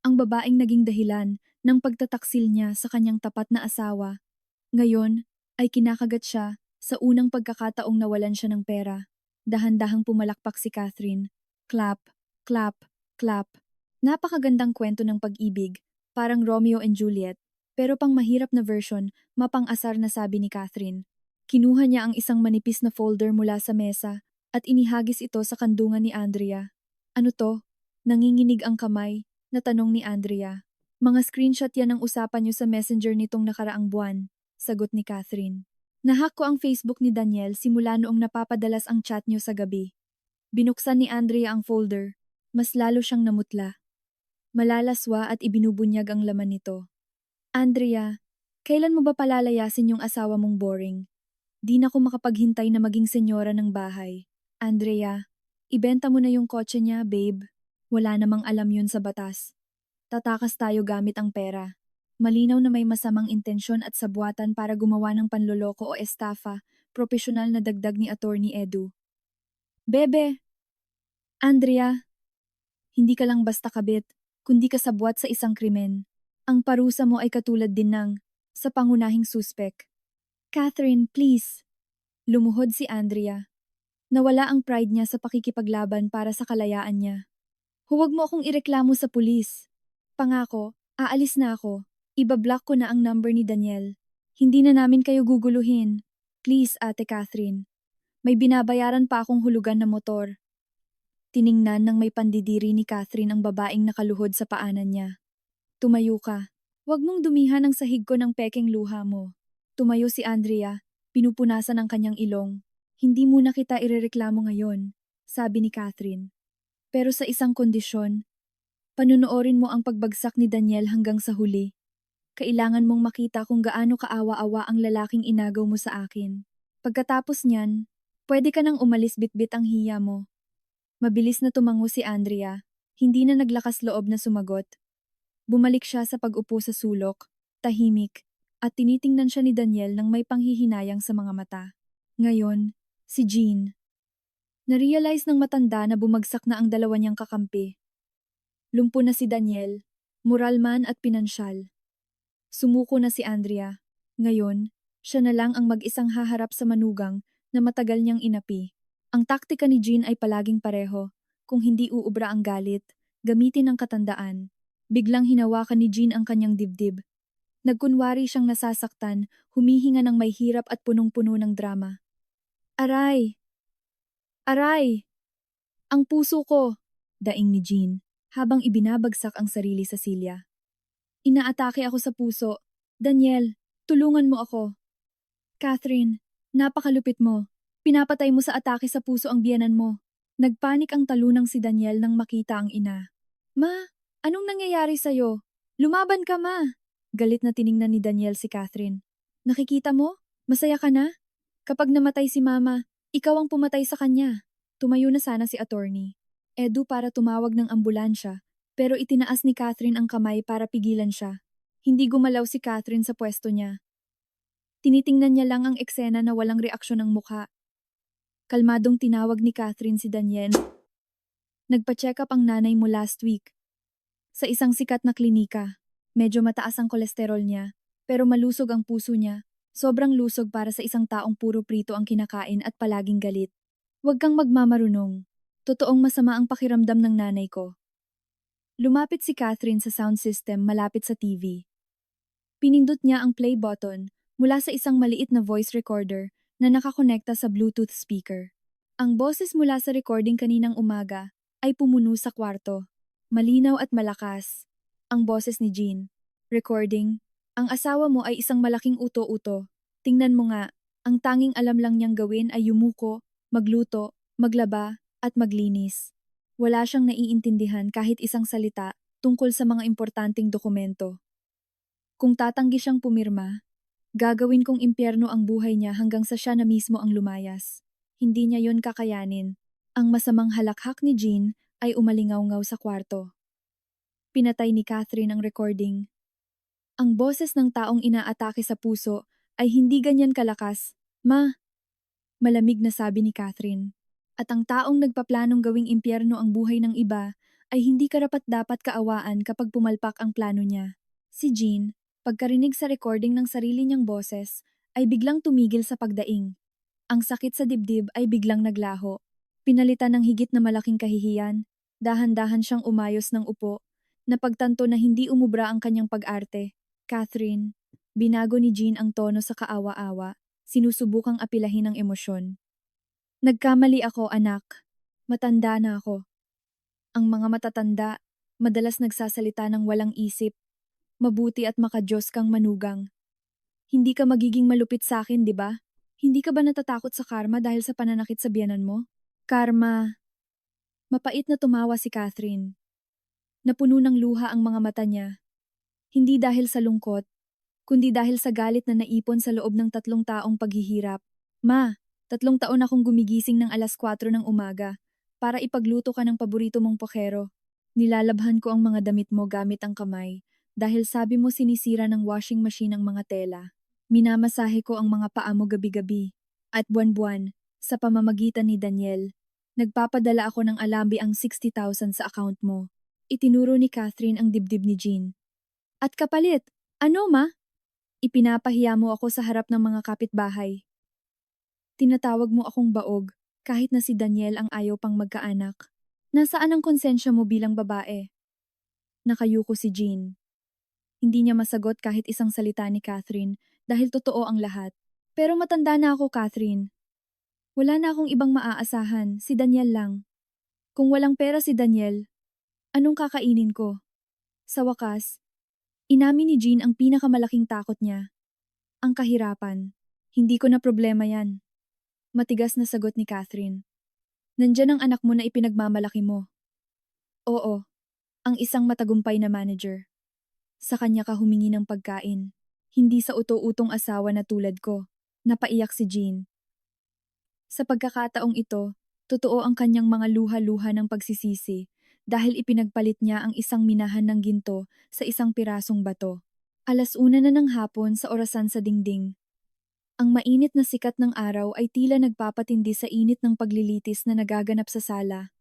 ang babaeng naging dahilan ng pagtataksil niya sa kanyang tapat na asawa. Ngayon ay kinakagat siya sa unang pagkakataong nawalan siya ng pera. Dahan-dahang pumalakpak si Catherine. Clap, clap, clap. Napakagandang kwento ng pag-ibig, parang Romeo and Juliet. Pero pang mahirap na version, mapang-asar na sabi ni Catherine. Kinuha niya ang isang manipis na folder mula sa mesa at inihagis ito sa kandungan ni Andrea. Ano to? Nanginginig ang kamay. Natanong ni Andrea. Mga screenshot yan ang usapan niyo sa messenger nitong nakaraang buwan, sagot ni Catherine. Nahack ko ang Facebook ni Daniel simula noong napapadalas ang chat niyo sa gabi. Binuksan ni Andrea ang folder. Mas lalo siyang namutla. Malalaswa at ibinubunyag ang laman nito. Andrea, kailan mo ba palalayasin yung asawa mong boring? Di na ko makapaghintay na maging senyora ng bahay. Andrea, ibenta mo na yung kotse niya, babe. Wala namang alam yun sa batas. Tatakas tayo gamit ang pera. Malinaw na may masamang intensyon at sabwatan para gumawa ng panloloko o estafa, propesyonal na dagdag ni Attorney Edu. Bebe! Andrea! Hindi ka lang basta kabit, kundi kasabwat sa isang krimen. Ang parusa mo ay katulad din ng sa pangunahing suspek. Catherine, please! Lumuhod si Andrea. Nawala ang pride niya sa pakikipaglaban para sa kalayaan niya. Huwag mo akong ireklamo sa pulis. Pangako, aalis na ako. Ibablock ko na ang number ni Daniel. Hindi na namin kayo guguluhin. Please, Ate Catherine. May binabayaran pa akong hulugan na motor. Tiningnan ng may pandidiri ni Catherine ang babaeng nakaluhod sa paanan niya. Tumayo ka. Huwag mong dumihan ang sahig ko ng pekeng luha mo. Tumayo si Andrea, pinupunasan ang kanyang ilong. Hindi muna kita irereklamo ngayon, sabi ni Catherine. Pero sa isang kondisyon, panunoorin mo ang pagbagsak ni Daniel hanggang sa huli. Kailangan mong makita kung gaano kaawa-awa ang lalaking inagaw mo sa akin. Pagkatapos niyan, pwede ka nang umalis bitbit ang hiya mo. Mabilis na tumango si Andrea, hindi na naglakas loob na sumagot. Bumalik siya sa pag-upo sa sulok, tahimik, at tinitingnan siya ni Daniel nang may panghihinayang sa mga mata. Ngayon, si Jean. Narealize ng matanda na bumagsak na ang dalawa niyang kakampi. Lumpo na si Daniel, moral man at pinansyal. Sumuko na si Andrea. Ngayon, siya na lang ang mag-isang haharap sa manugang na matagal niyang inapi. Ang taktika ni Jean ay palaging pareho. Kung hindi uubra ang galit, gamitin ang katandaan. Biglang hinawakan ni Jean ang kanyang dibdib. Nagkunwari siyang nasasaktan, humihinga ng may hirap at punong-puno ng drama. Aray! Aray! Ang puso ko! Daing ni Jean, habang ibinabagsak ang sarili sa silya. Inaatake ako sa puso. Daniel, tulungan mo ako. Catherine, napakalupit mo. Pinapatay mo sa atake sa puso ang biyanan mo. Nagpanik ang talunang si Daniel nang makita ang ina. Ma, anong nangyayari sa'yo? Lumaban ka, ma! Galit na tiningnan ni Daniel si Catherine. Nakikita mo? Masaya ka na? Kapag namatay si mama, ikaw ang pumatay sa kanya. Tumayo na sana si attorney. Edu para tumawag ng ambulansya, pero itinaas ni Catherine ang kamay para pigilan siya. Hindi gumalaw si Catherine sa pwesto niya. Tinitingnan niya lang ang eksena na walang reaksyon ng mukha. Kalmadong tinawag ni Catherine si Daniel. Nagpa-check up ang nanay mo last week. Sa isang sikat na klinika. Medyo mataas ang kolesterol niya, pero malusog ang puso niya. Sobrang lusog para sa isang taong puro prito ang kinakain at palaging galit. Huwag kang magmamarunong. Totoong masama ang pakiramdam ng nanay ko. Lumapit si Catherine sa sound system malapit sa TV. Pinindot niya ang play button mula sa isang maliit na voice recorder na nakakonekta sa Bluetooth speaker. Ang boses mula sa recording kaninang umaga ay pumuno sa kwarto. Malinaw at malakas. Ang boses ni Jean. Recording, ang asawa mo ay isang malaking uto-uto. Tingnan mo nga, ang tanging alam lang niyang gawin ay yumuko, magluto, maglaba, at maglinis. Wala siyang naiintindihan kahit isang salita tungkol sa mga importanteng dokumento. Kung tatanggi siyang pumirma, gagawin kong impyerno ang buhay niya hanggang sa siya na mismo ang lumayas. Hindi niya yon kakayanin. Ang masamang halakhak ni Jean ay umalingaw-ngaw sa kwarto. Pinatay ni Catherine ang recording. Ang boses ng taong inaatake sa puso ay hindi ganyan kalakas. Ma! Malamig na sabi ni Catherine. At ang taong nagpaplanong gawing impyerno ang buhay ng iba ay hindi karapat-dapat kaawaan kapag pumalpak ang plano niya. Si Jean, pagkarinig sa recording ng sarili niyang boses, ay biglang tumigil sa pagdaing. Ang sakit sa dibdib ay biglang naglaho. Pinalitan ng higit na malaking kahihiyan, dahan-dahan siyang umayos ng upo. Napagtanto na hindi umubra ang kanyang pag-arte. Catherine, binago ni Jean ang tono sa kaawa-awa, sinusubukang apilahin ang emosyon. Nagkamali ako, anak. Matanda na ako. Ang mga matatanda, madalas nagsasalita ng walang isip. Mabuti at makadiyos kang manugang. Hindi ka magiging malupit sa akin, di ba? Hindi ka ba natatakot sa karma dahil sa pananakit sa biyanan mo? Karma. Mapait na tumawa si Catherine. Napuno ng luha ang mga mata niya. Hindi dahil sa lungkot, kundi dahil sa galit na naipon sa loob ng 3 taong paghihirap. Ma, 3 taon akong gumigising ng alas 4 ng umaga para ipagluto ka ng paborito mong pokero. Nilalabhan ko ang mga damit mo gamit ang kamay, dahil sabi mo sinisira ng washing machine ang mga tela. Minamasahe ko ang mga paa mo gabi-gabi. At buwan-buwan, sa pamamagitan ni Daniel, nagpapadala ako ng alambi ang 60,000 sa account mo. Itinuro ni Catherine ang dibdib ni Jean. At kapalit, ano ma? Ipinapahiya mo ako sa harap ng mga kapitbahay. Tinatawag mo akong baog, kahit na si Daniel ang ayaw pang magkaanak. Nasaan ang konsensya mo bilang babae? Nakayuko si Jean. Hindi niya masagot kahit isang salita ni Catherine dahil totoo ang lahat. Pero matanda na ako, Catherine. Wala na akong ibang maaasahan, si Daniel lang. Kung walang pera si Daniel, anong kakainin ko? Sa wakas, inamin ni Jean ang pinakamalaking takot niya. Ang kahirapan. Hindi ko na problema yan. Matigas na sagot ni Catherine. Nandyan ang anak mo na ipinagmamalaki mo. Oo, ang isang matagumpay na manager. Sa kanya ka humingi ng pagkain. Hindi sa uto-utong asawa na tulad ko. Napaiyak si Jean. Sa pagkakataong ito, totoo ang kanyang mga luha-luha ng pagsisisi dahil ipinagpalit niya ang isang minahan ng ginto sa isang pirasong bato. 1:00 na ng hapon sa orasan sa dingding. Ang mainit na sikat ng araw ay tila nagpapatindi sa init ng paglilitis na nagaganap sa sala.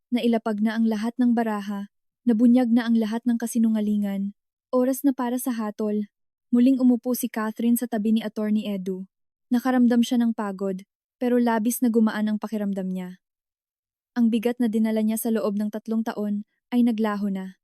Nailapag na ang lahat ng baraha, nabunyag na ang lahat ng kasinungalingan. Oras na para sa hatol. Muling umupo si Catherine sa tabi ni Attorney Edu. Nakaramdam siya ng pagod, pero labis na gumaan ang pakiramdam niya. Ang bigat na dinala niya sa loob ng 3 taon ay naglaho na.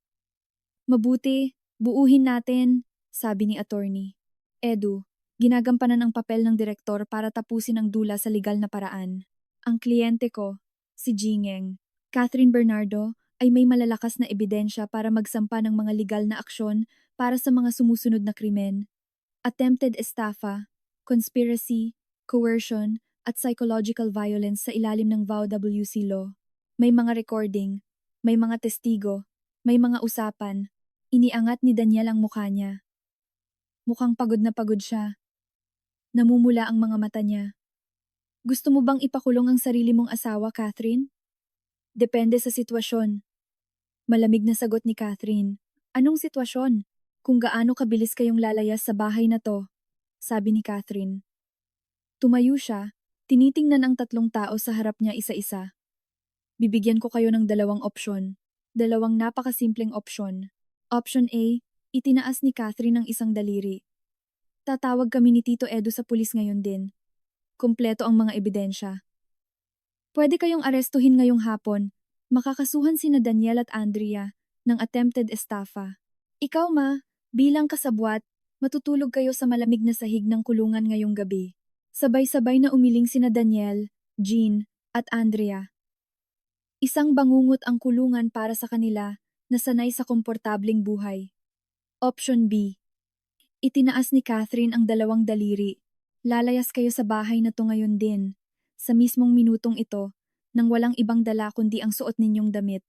Mabuti, buuhin natin, sabi ni Attorney. Edu, ginagampanan ang papel ng direktor para tapusin ang dula sa legal na paraan. Ang kliyente ko, si Jingeng, Catherine Bernardo, ay may malalakas na ebidensya para magsampa ng mga legal na aksyon para sa mga sumusunod na krimen. Attempted estafa, conspiracy, coercion, at psychological violence sa ilalim ng VAW-WC law. May mga recording, may mga testigo, may mga usapan. Iniangat ni Daniel ang mukha niya. Mukhang pagod na pagod siya. Namumula ang mga mata niya. Gusto mo bang ipakulong ang sarili mong asawa, Catherine? Depende sa sitwasyon. Malamig na sagot ni Catherine. Anong sitwasyon? Kung gaano kabilis kayong lalayas sa bahay na to, sabi ni Catherine. Tumayo siya, tinitingnan ang 3 tao sa harap niya isa-isa. Bibigyan ko kayo ng 2 opsyon. 2 napakasimpleng opsyon. Option A, itinaas ni Catherine ang isang daliri. Tatawag kami ni Tito Edu sa pulis ngayon din. Kumpleto ang mga ebidensya. Pwede kayong arestuhin ngayong hapon. Makakasuhan sina Daniel at Andrea ng attempted estafa. Ikaw ma, bilang kasabwat, matutulog kayo sa malamig na sahig ng kulungan ngayong gabi. Sabay-sabay na umiling sina Daniel, Jean, at Andrea. Isang bangungot ang kulungan para sa kanila na sanay sa komportabling buhay. Option B. Itinaas ni Catherine ang 2 daliri. Lalayas kayo sa bahay na to ngayon din, sa mismong minutong ito, nang walang ibang dala kundi ang suot ninyong damit.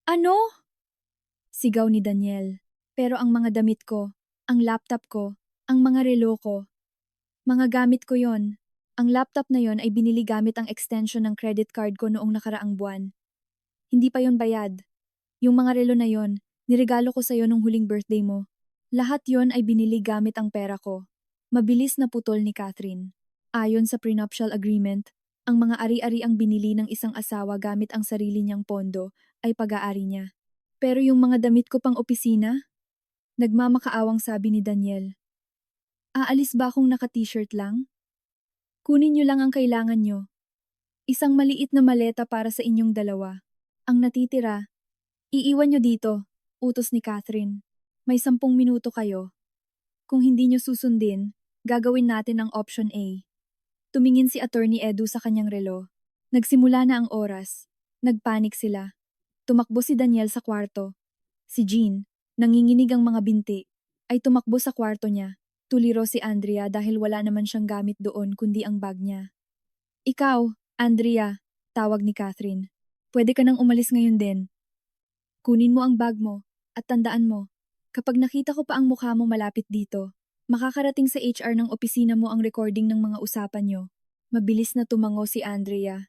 Ano? Sigaw ni Daniel. Pero ang mga damit ko, ang laptop ko, ang mga relo ko, mga gamit ko yon. Ang laptop na yon ay binili gamit ang extension ng credit card ko noong nakaraang buwan. Hindi pa yon bayad. Yung mga relo na yon, niregalo ko sa'yo nung huling birthday mo. Lahat yon ay binili gamit ang pera ko. Mabilis na putol ni Catherine. Ayon sa prenuptial agreement, ang mga ari-ari ang binili ng isang asawa gamit ang sarili niyang pondo ay pag-aari niya. Pero yung mga damit ko pang opisina? Nagmamakaawang sabi ni Daniel. Aalis ba akong naka-t-shirt lang? Kunin niyo lang ang kailangan niyo. Isang maliit na maleta para sa inyong 2. Ang natitira, iiwan niyo dito, utos ni Catherine. May 10 minuto kayo. Kung hindi niyo susundin, gagawin natin ang option A. Tumingin si Attorney Edu sa kanyang relo. Nagsimula na ang oras. Nagpanik sila. Tumakbo si Daniel sa kwarto. Si Jean, nanginginig ang mga binti, ay tumakbo sa kwarto niya. Tuliro si Andrea dahil wala naman siyang gamit doon kundi ang bag niya. Ikaw, Andrea, tawag ni Catherine. Pwede ka nang umalis ngayon din. Kunin mo ang bag mo at tandaan mo, kapag nakita ko pa ang mukha mo malapit dito, makakarating sa HR ng opisina mo ang recording ng mga usapan niyo. Mabilis na tumango si Andrea.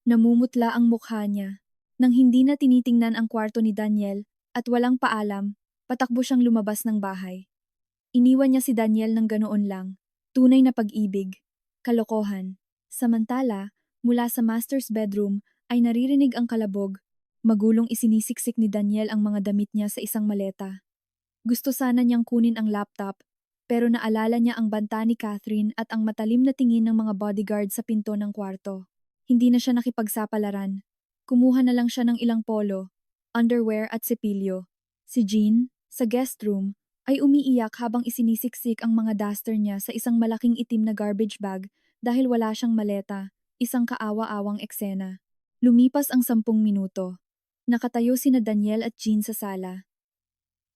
Namumutla ang mukha niya nang hindi na tinitingnan ang kwarto ni Daniel At walang paalam, patakbo siyang lumabas ng bahay. Iniwan niya si Daniel ng ganoon lang. Tunay na pag-ibig. Kalokohan. Samantala, mula sa master's bedroom ay naririnig ang kalabog. Magulong isinisiksik ni Daniel ang mga damit niya sa isang maleta. Gusto sana niyang kunin ang laptop, pero naalala niya ang banta ni Catherine at ang matalim na tingin ng mga bodyguard sa pinto ng kwarto. Hindi na siya nakipagsapalaran. Kumuha na lang siya ng ilang polo, underwear at sipilyo. Si Jean, sa guest room, ay umiiyak habang isinisiksik ang mga duster niya sa isang malaking itim na garbage bag dahil wala siyang maleta, isang kaawa-awang eksena. Lumipas ang 10 minuto. Nakatayo sina Daniel at Jean sa sala.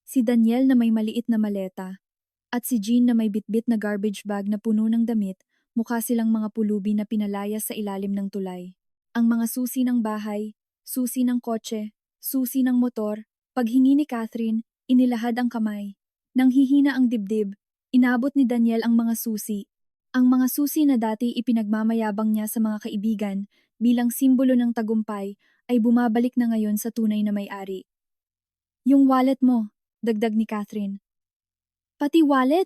Si Daniel na may maliit na maleta, at si Jean na may bitbit na garbage bag na puno ng damit, mukha silang mga pulubi na pinalayas sa ilalim ng tulay. Ang mga susi ng bahay, susi ng kotse, susi ng motor, paghingi ni Catherine, inilahad ang kamay. Nang hihina ang dibdib, inabot ni Daniel ang mga susi. Ang mga susi na dati ipinagmamayabang niya sa mga kaibigan bilang simbolo ng tagumpay ay bumabalik na ngayon sa tunay na may-ari. Yung wallet mo, dagdag ni Catherine. Pati wallet?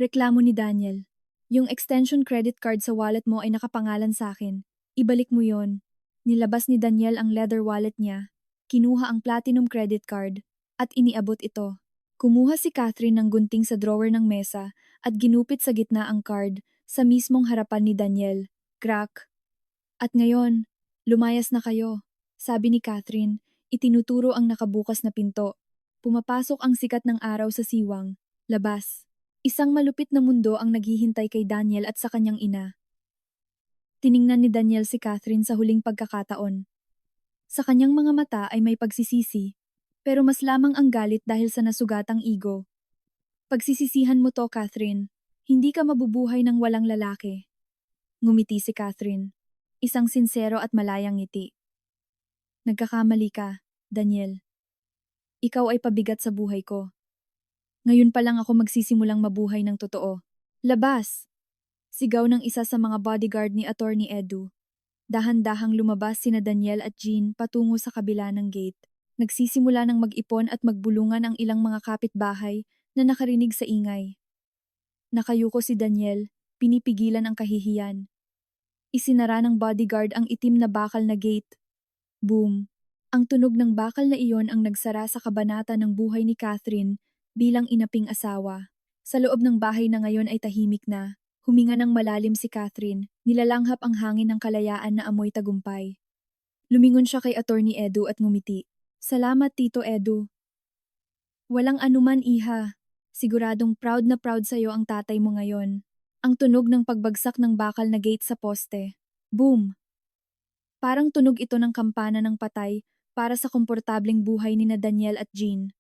Reklamo ni Daniel. Yung extension credit card sa wallet mo ay nakapangalan sa akin. Ibalik mo yon. Nilabas ni Daniel ang leather wallet niya, kinuha ang platinum credit card, at iniabot ito. Kumuha si Catherine ng gunting sa drawer ng mesa at ginupit sa gitna ang card sa mismong harapan ni Daniel. Crack. At ngayon, lumayas na kayo, sabi ni Catherine, itinuturo ang nakabukas na pinto. Pumapasok ang sikat ng araw sa siwang. Labas. Isang malupit na mundo ang naghihintay kay Daniel at sa kanyang ina. Tiningnan ni Daniel si Catherine sa huling pagkakataon. Sa kanyang mga mata ay may pagsisisi, pero mas lamang ang galit dahil sa nasugatang ego. Pagsisisihan mo to, Catherine. Hindi ka mabubuhay ng walang lalaki. Ngumiti si Catherine. Isang sinsero at malayang ngiti. Nagkakamali ka, Daniel. Ikaw ay pabigat sa buhay ko. Ngayon pa lang ako magsisimulang mabuhay ng totoo. Labas! Sigaw ng isa sa mga bodyguard ni Attorney Edu. Dahan-dahang lumabas sina Daniel at Jean patungo sa kabila ng gate. Nagsisimula ng mag-ipon at magbulungan ang ilang mga kapitbahay na nakarinig sa ingay. Nakayuko si Daniel, pinipigilan ang kahihiyan. Isinara ng bodyguard ang itim na bakal na gate. Boom! Ang tunog ng bakal na iyon ang nagsara sa kabanata ng buhay ni Catherine bilang inaping asawa. Sa loob ng bahay na ngayon ay tahimik na. Huminga ng malalim si Catherine, nilalanghap ang hangin ng kalayaan na amoy tagumpay. Lumingon siya kay Attorney Edu at ngumiti. Salamat, Tito Edu. Walang anuman, iha. Siguradong proud na proud sa'yo ang tatay mo ngayon. Ang tunog ng pagbagsak ng bakal na gate sa poste. Boom! Parang tunog ito ng kampana ng patay para sa komportableng buhay ni na Daniel at Jean.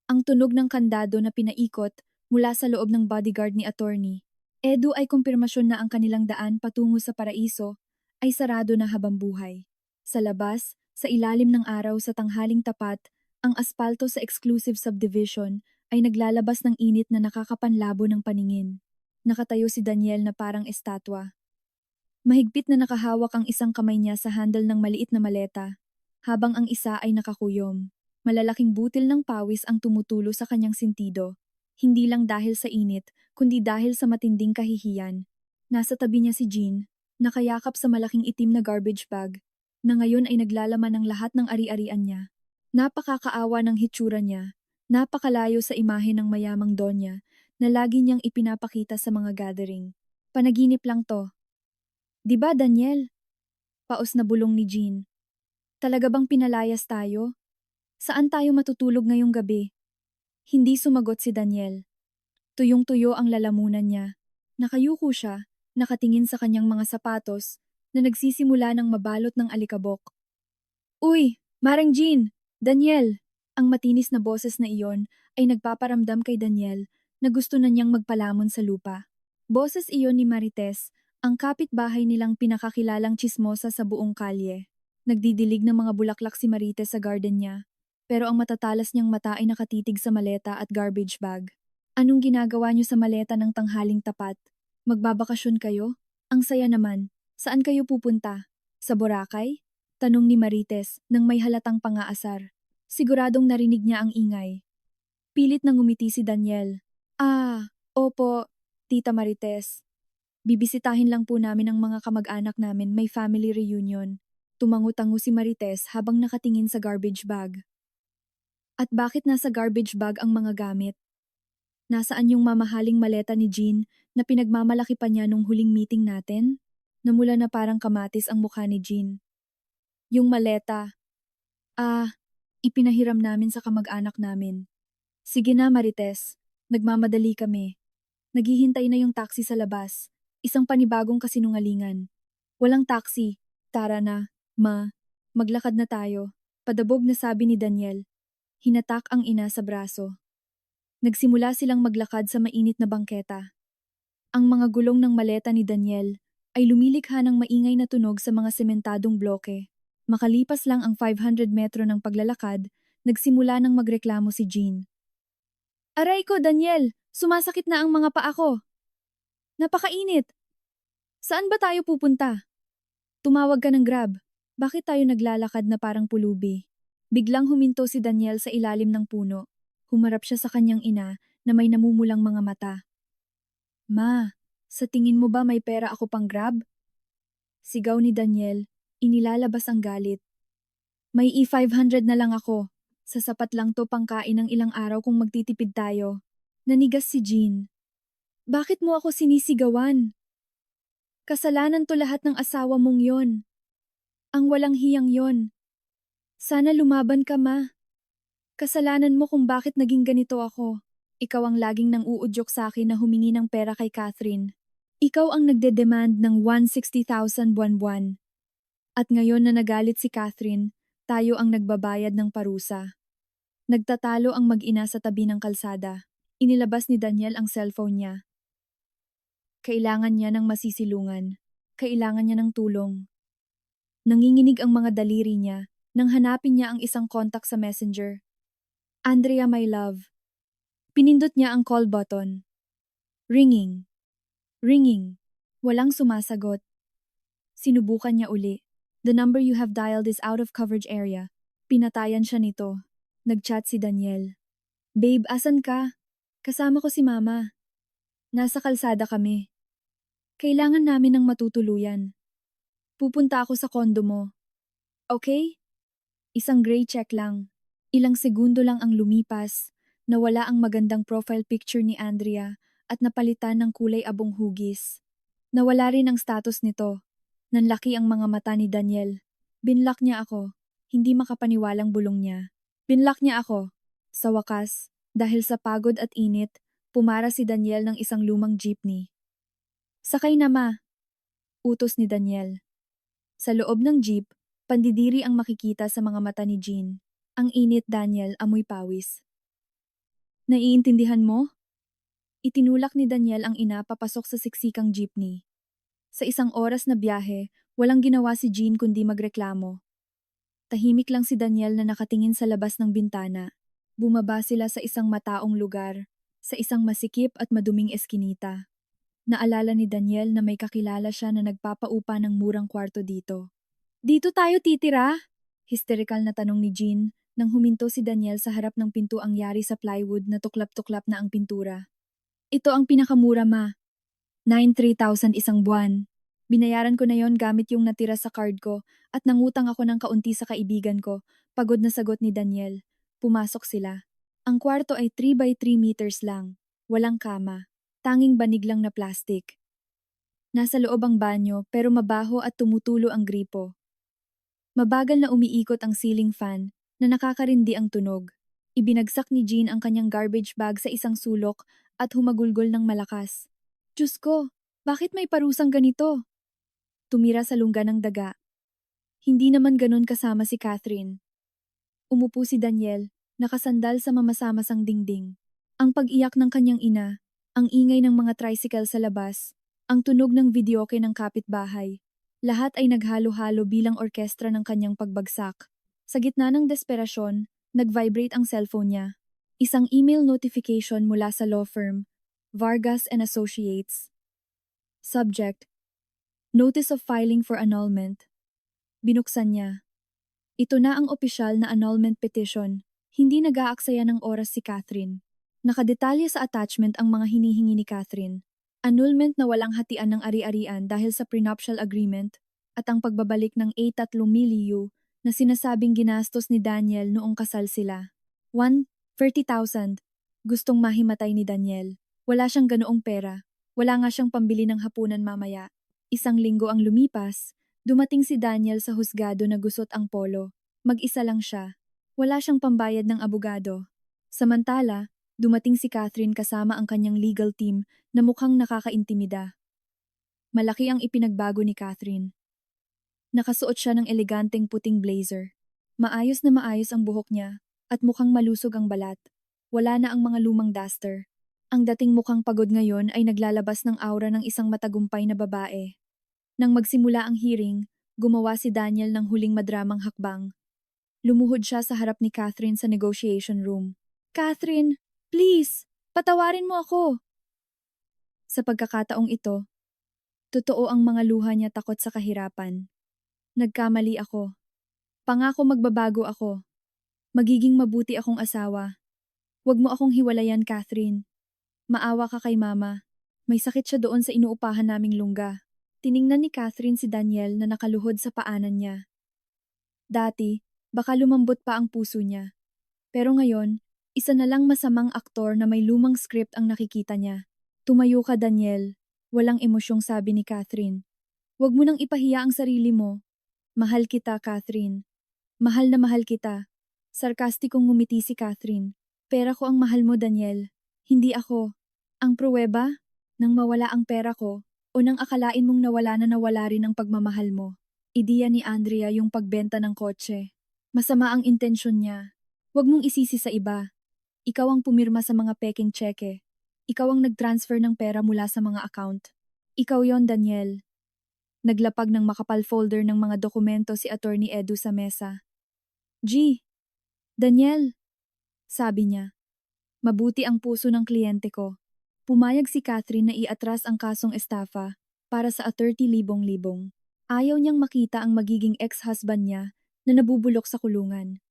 Ang tunog ng kandado na pinaikot mula sa loob ng bodyguard ni Attorney. Edu ay kumpirmasyon na ang kanilang daan patungo sa paraiso ay sarado na habang buhay. Sa labas, sa ilalim ng araw sa tanghaling tapat, ang aspalto sa exclusive subdivision ay naglalabas ng init na nakakapanlabo ng paningin. Nakatayo si Daniel na parang estatwa. Mahigpit na nakahawak ang isang kamay niya sa handle ng maliit na maleta, habang ang isa ay nakakuyom. Malalaking butil ng pawis ang tumutulo sa kanyang sentido, hindi lang dahil sa init, kundi dahil sa matinding kahihiyan. Nasa tabi niya si Jean, nakayakap sa malaking itim na garbage bag, na ngayon ay naglalaman ng lahat ng ari-arian niya. Napakakaawa ng hitsura niya, napakalayo sa imahe ng mayamang donya, na lagi niyang ipinapakita sa mga gathering. Panaginip lang to. Diba, Daniel? Paos na bulong ni Jean. Talaga bang pinalayas tayo? Saan tayo matutulog ngayong gabi? Hindi sumagot si Daniel. Tuyong-tuyo ang lalamunan niya. Nakayuko siya, nakatingin sa kanyang mga sapatos, na nagsisimula ng mabalot ng alikabok. Uy, Marang Jean! Daniel! Ang matinis na boses na iyon ay nagpaparamdam kay Daniel na gusto na niyang magpalamon sa lupa. Boses iyon ni Marites, ang kapitbahay nilang pinakakilalang tsismosa sa buong kalye. Nagdidilig ng mga bulaklak si Marites sa garden niya, pero ang matatalas niyang mata ay nakatitig sa maleta at garbage bag. Anong ginagawa niyo sa maleta ng tanghaling tapat? Magbabakasyon kayo? Ang saya naman. Saan kayo pupunta? Sa Boracay? Tanong ni Marites nang may halatang pangaasar. Siguradong narinig niya ang ingay. Pilit na ngumiti si Daniel. Opo, Tita Marites. Bibisitahin lang po namin ang mga kamag-anak namin, may family reunion. Tumango-tango si Marites habang nakatingin sa garbage bag. At bakit nasa garbage bag ang mga gamit? Nasaan yung mamahaling maleta ni Jean na pinagmamalaki pa niya nung huling meeting natin? Namula na parang kamatis ang mukha ni Jean. Yung maleta. Ipinahiram namin sa kamag-anak namin. Sige na Marites, nagmamadali kami. Naghihintay na yung taxi sa labas. Isang panibagong kasinungalingan. Walang taxi. Tara na, ma. Maglakad na tayo. Padabog na sabi ni Daniel. Hinatak ang ina sa braso. Nagsimula silang maglakad sa mainit na bangketa. Ang mga gulong ng maleta ni Daniel ay lumilikha ng maingay na tunog sa mga sementadong bloke. Makalipas lang ang 500 metro ng paglalakad, nagsimula ng magreklamo si Jean. Aray ko, Daniel! Sumasakit na ang mga paa ko. Napakainit! Saan ba tayo pupunta? Tumawag ka ng Grab. Bakit tayo naglalakad na parang pulubi? Biglang huminto si Daniel sa ilalim ng puno. Humarap siya sa kanyang ina na may namumulang mga mata. Ma, sa tingin mo ba may pera ako pang Grab? Sigaw ni Daniel, inilalabas ang galit. May E500 na lang ako. Sasapat lang to pangkain ng ilang araw kung magtitipid tayo. Nanigas si Jean. Bakit mo ako sinisigawan? Kasalanan to lahat ng asawa mong yon. Ang walang hiyang yon. Sana lumaban ka, ma. Kasalanan mo kung bakit naging ganito ako. Ikaw ang laging nang uudyok sa akin na humingi ng pera kay Catherine. Ikaw ang nagde-demand ng 160,000 buwan-buwan. At ngayon na nagalit si Catherine, tayo ang nagbabayad ng parusa. Nagtatalo ang mag-ina sa tabi ng kalsada. Inilabas ni Daniel ang cellphone niya. Kailangan niya ng masisilungan. Kailangan niya ng tulong. Nanginginig ang mga daliri niya nang hanapin niya ang isang kontak sa messenger. Andrea, my love. Pinindot niya ang call button. Ringing. Ringing. Walang sumasagot. Sinubukan niya uli. The number you have dialed is out of coverage area. Pinatayan siya nito. Nagchat si Daniel. Babe, asan ka? Kasama ko si Mama. Nasa kalsada kami. Kailangan namin ng matutuluyan. Pupunta ako sa kondo mo. Okay? Isang gray check lang. Ilang segundo lang ang lumipas. Nawala ang magandang profile picture ni Andrea at napalitan ng kulay abong hugis. Nawala rin ang status nito. Nanlaki ang mga mata ni Daniel. Binlock niya ako. Hindi makapaniwalang bulong niya. Binlock niya ako. Sa wakas, dahil sa pagod at init, pumara si Daniel ng isang lumang jeepney. Sakay na, ma. Utos ni Daniel. Sa loob ng jeep, pandidiri ang makikita sa mga mata ni Jean. Ang init, Daniel, amoy pawis. Naiintindihan mo? Itinulak ni Daniel ang ina papasok sa siksikang jeepney. Sa isang oras na biyahe, walang ginawa si Jean kundi magreklamo. Tahimik lang si Daniel na nakatingin sa labas ng bintana. Bumaba sila sa isang mataong lugar, sa isang masikip at maduming eskinita. Naalala ni Daniel na may kakilala siya na nagpapaupa ng murang kwarto dito. Dito tayo titira? Hysterical na tanong ni Jean nang huminto si Daniel sa harap ng pintuang yari sa plywood na tuklap-tuklap na ang pintura. Ito ang pinakamura, ma. 93,000 isang buwan. Binayaran ko na yon gamit yung natira sa card ko at nangutang ako ng kaunti sa kaibigan ko. Pagod na sagot ni Daniel. Pumasok sila. Ang kwarto ay 3 by 3 meters lang. Walang kama. Tanging banig lang na plastic. Nasa loob ang banyo pero mabaho at tumutulo ang gripo. Mabagal na umiikot ang ceiling fan na nakakarindi ang tunog. Ibinagsak ni Jean ang kanyang garbage bag sa isang sulok at humagulgol ng malakas. Diyos ko, bakit may parusang ganito? Tumira sa lungga ng daga. Hindi naman ganon kasama si Catherine. Umupo si Daniel, nakasandal sa mamasamasang dingding. Ang pag-iyak ng kanyang ina, ang ingay ng mga tricycle sa labas, ang tunog ng videoke ng kapitbahay. Lahat ay naghalo-halo bilang orkestra ng kanyang pagbagsak. Sa gitna ng desperasyon, nag-vibrate ang cellphone niya. Isang email notification mula sa law firm, Vargas and Associates. Subject: Notice of filing for annulment. Binuksan niya. Ito na ang opisyal na annulment petition. Hindi nag-aaksaya ng oras si Catherine. Nakadetalye sa attachment ang mga hinihingi ni Catherine. Annulment na walang hatian ng ari-arian dahil sa prenuptial agreement at ang pagbabalik ng A3 milyon na sinasabing ginastos ni Daniel noong kasal sila. 1. 30,000. Gustong mahimatay ni Daniel. Wala siyang ganoong pera. Wala nga siyang pambili ng hapunan mamaya. Isang linggo ang lumipas, dumating si Daniel sa husgado na gusot ang polo. Mag-isa lang siya. Wala siyang pambayad ng abogado. Samantala, dumating si Catherine kasama ang kanyang legal team na mukhang nakakaintimida. Malaki ang ipinagbago ni Catherine. Nakasuot siya ng eleganteng puting blazer. Maayos na maayos ang buhok niya at mukhang malusog ang balat. Wala na ang mga lumang duster. Ang dating mukhang pagod ngayon ay naglalabas ng aura ng isang matagumpay na babae. Nang magsimula ang hearing, gumawa si Daniel ng huling madramang hakbang. Lumuhod siya sa harap ni Catherine sa negotiation room. Catherine, please, patawarin mo ako. Sa pagkakataong ito, totoo ang mga luha niya takot sa kahirapan. Nagkamali ako. Pangako magbabago ako. Magiging mabuti akong asawa. Huwag mo akong hiwalayan, Catherine. Maawa ka kay mama. May sakit siya doon sa inuupahan naming lungga. Tiningnan ni Catherine si Daniel na nakaluhod sa paanan niya. Dati, baka lumambot pa ang puso niya. Pero ngayon, isa na lang masamang aktor na may lumang script ang nakikita niya. Tumayo ka, Daniel. Walang emosyong sabi ni Catherine. Huwag mo nang ipahiya ang sarili mo. Mahal kita, Catherine. Mahal na mahal kita. Sarkastikong ngumiti si Catherine. Pera ko ang mahal mo, Daniel. Hindi ako. Ang pruweba? Nang mawala ang pera ko, o nang akalain mong nawala rin ang pagmamahal mo. Ideya ni Andrea yung pagbenta ng kotse. Masama ang intensyon niya. Huwag mong isisi sa iba. Ikaw ang pumirma sa mga peking tseke. Ikaw ang nag-transfer ng pera mula sa mga account. Ikaw yon, Daniel. Naglapag ng makapal folder ng mga dokumento si Attorney Edu sa mesa. G. Daniel, sabi niya. Mabuti ang puso ng kliyente ko. Pumayag si Catherine na iatras ang kasong estafa para sa 30,000. Ayaw niyang makita ang magiging ex-husband niya na nabubulok sa kulungan.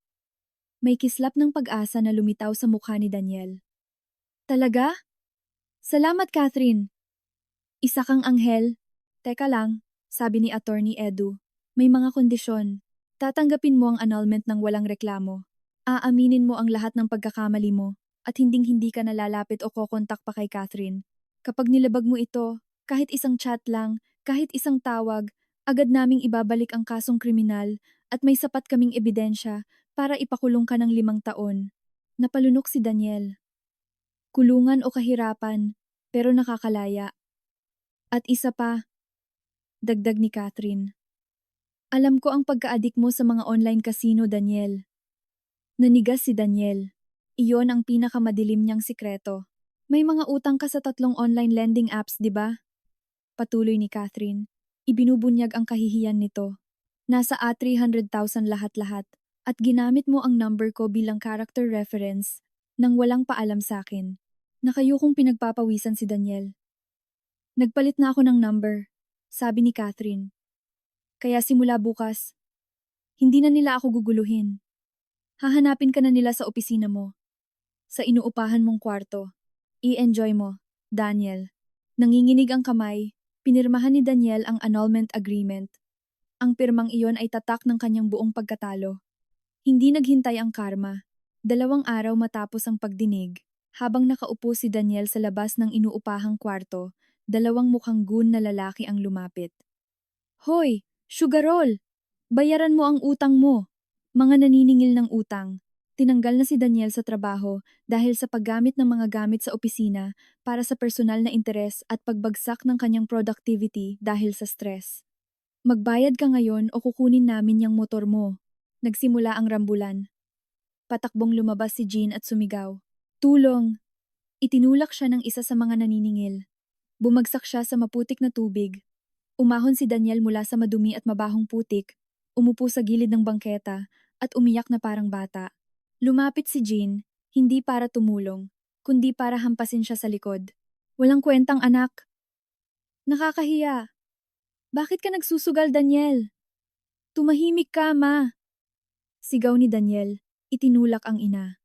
May kislap ng pag-asa na lumitaw sa mukha ni Daniel. Talaga? Salamat, Catherine. Isa kang anghel. Teka lang, sabi ni Attorney Edu. May mga kondisyon. Tatanggapin mo ang annulment ng walang reklamo. Aaminin mo ang lahat ng pagkakamali mo at hinding-hindi ka nalalapit o kokontak pa kay Catherine. Kapag nilabag mo ito, kahit isang chat lang, kahit isang tawag, agad naming ibabalik ang kasong kriminal at may sapat kaming ebidensya para ipakulong ka ng 5 taon. Napalunok si Daniel. Kulungan o kahirapan, pero nakakalaya. At isa pa, dagdag ni Catherine. Alam ko ang pagka-adik mo sa mga online casino, Daniel. Nanigas si Daniel. Iyon ang pinakamadilim niyang sikreto. May mga utang ka sa 3 online lending apps, di ba? Patuloy ni Catherine. Ibinubunyag ang kahihiyan nito. Nasa 300,000 lahat-lahat at ginamit mo ang number ko bilang character reference nang walang paalam sa akin. Nakayukong pinagpapawisan si Daniel. Nagpalit na ako ng number, sabi ni Catherine. Kaya simula bukas, hindi na nila ako guguluhin. Hahanapin ka na nila sa opisina mo. Sa inuupahan mong kwarto. I-enjoy mo, Daniel. Nanginginig ang kamay, pinirmahan ni Daniel ang annulment agreement. Ang pirmang iyon ay tatak ng kanyang buong pagkatalo. Hindi naghintay ang karma. 2 araw matapos ang pagdinig, habang nakaupo si Daniel sa labas ng inuupahang kwarto, 2 mukhang goon na lalaki ang lumapit. Hoy, Sugarol! Bayaran mo ang utang mo! Mga naniningil ng utang. Tinanggal na si Daniel sa trabaho dahil sa paggamit ng mga gamit sa opisina para sa personal na interes at pagbagsak ng kanyang productivity dahil sa stress. Magbayad ka ngayon o kukunin namin yung motor mo. Nagsimula ang rambulan. Patakbong lumabas si Jean at sumigaw. Tulong! Itinulak siya ng isa sa mga naniningil. Bumagsak siya sa maputik na tubig. Umahon si Daniel mula sa madumi at mabahong putik, umupo sa gilid ng bangketa at umiyak na parang bata. Lumapit si Jean, hindi para tumulong, kundi para hampasin siya sa likod. Walang kwentang anak. Nakakahiya. Bakit ka nagsusugal, Daniel? Tumahimik ka, ma. Sigaw ni Daniel, itinulak ang ina.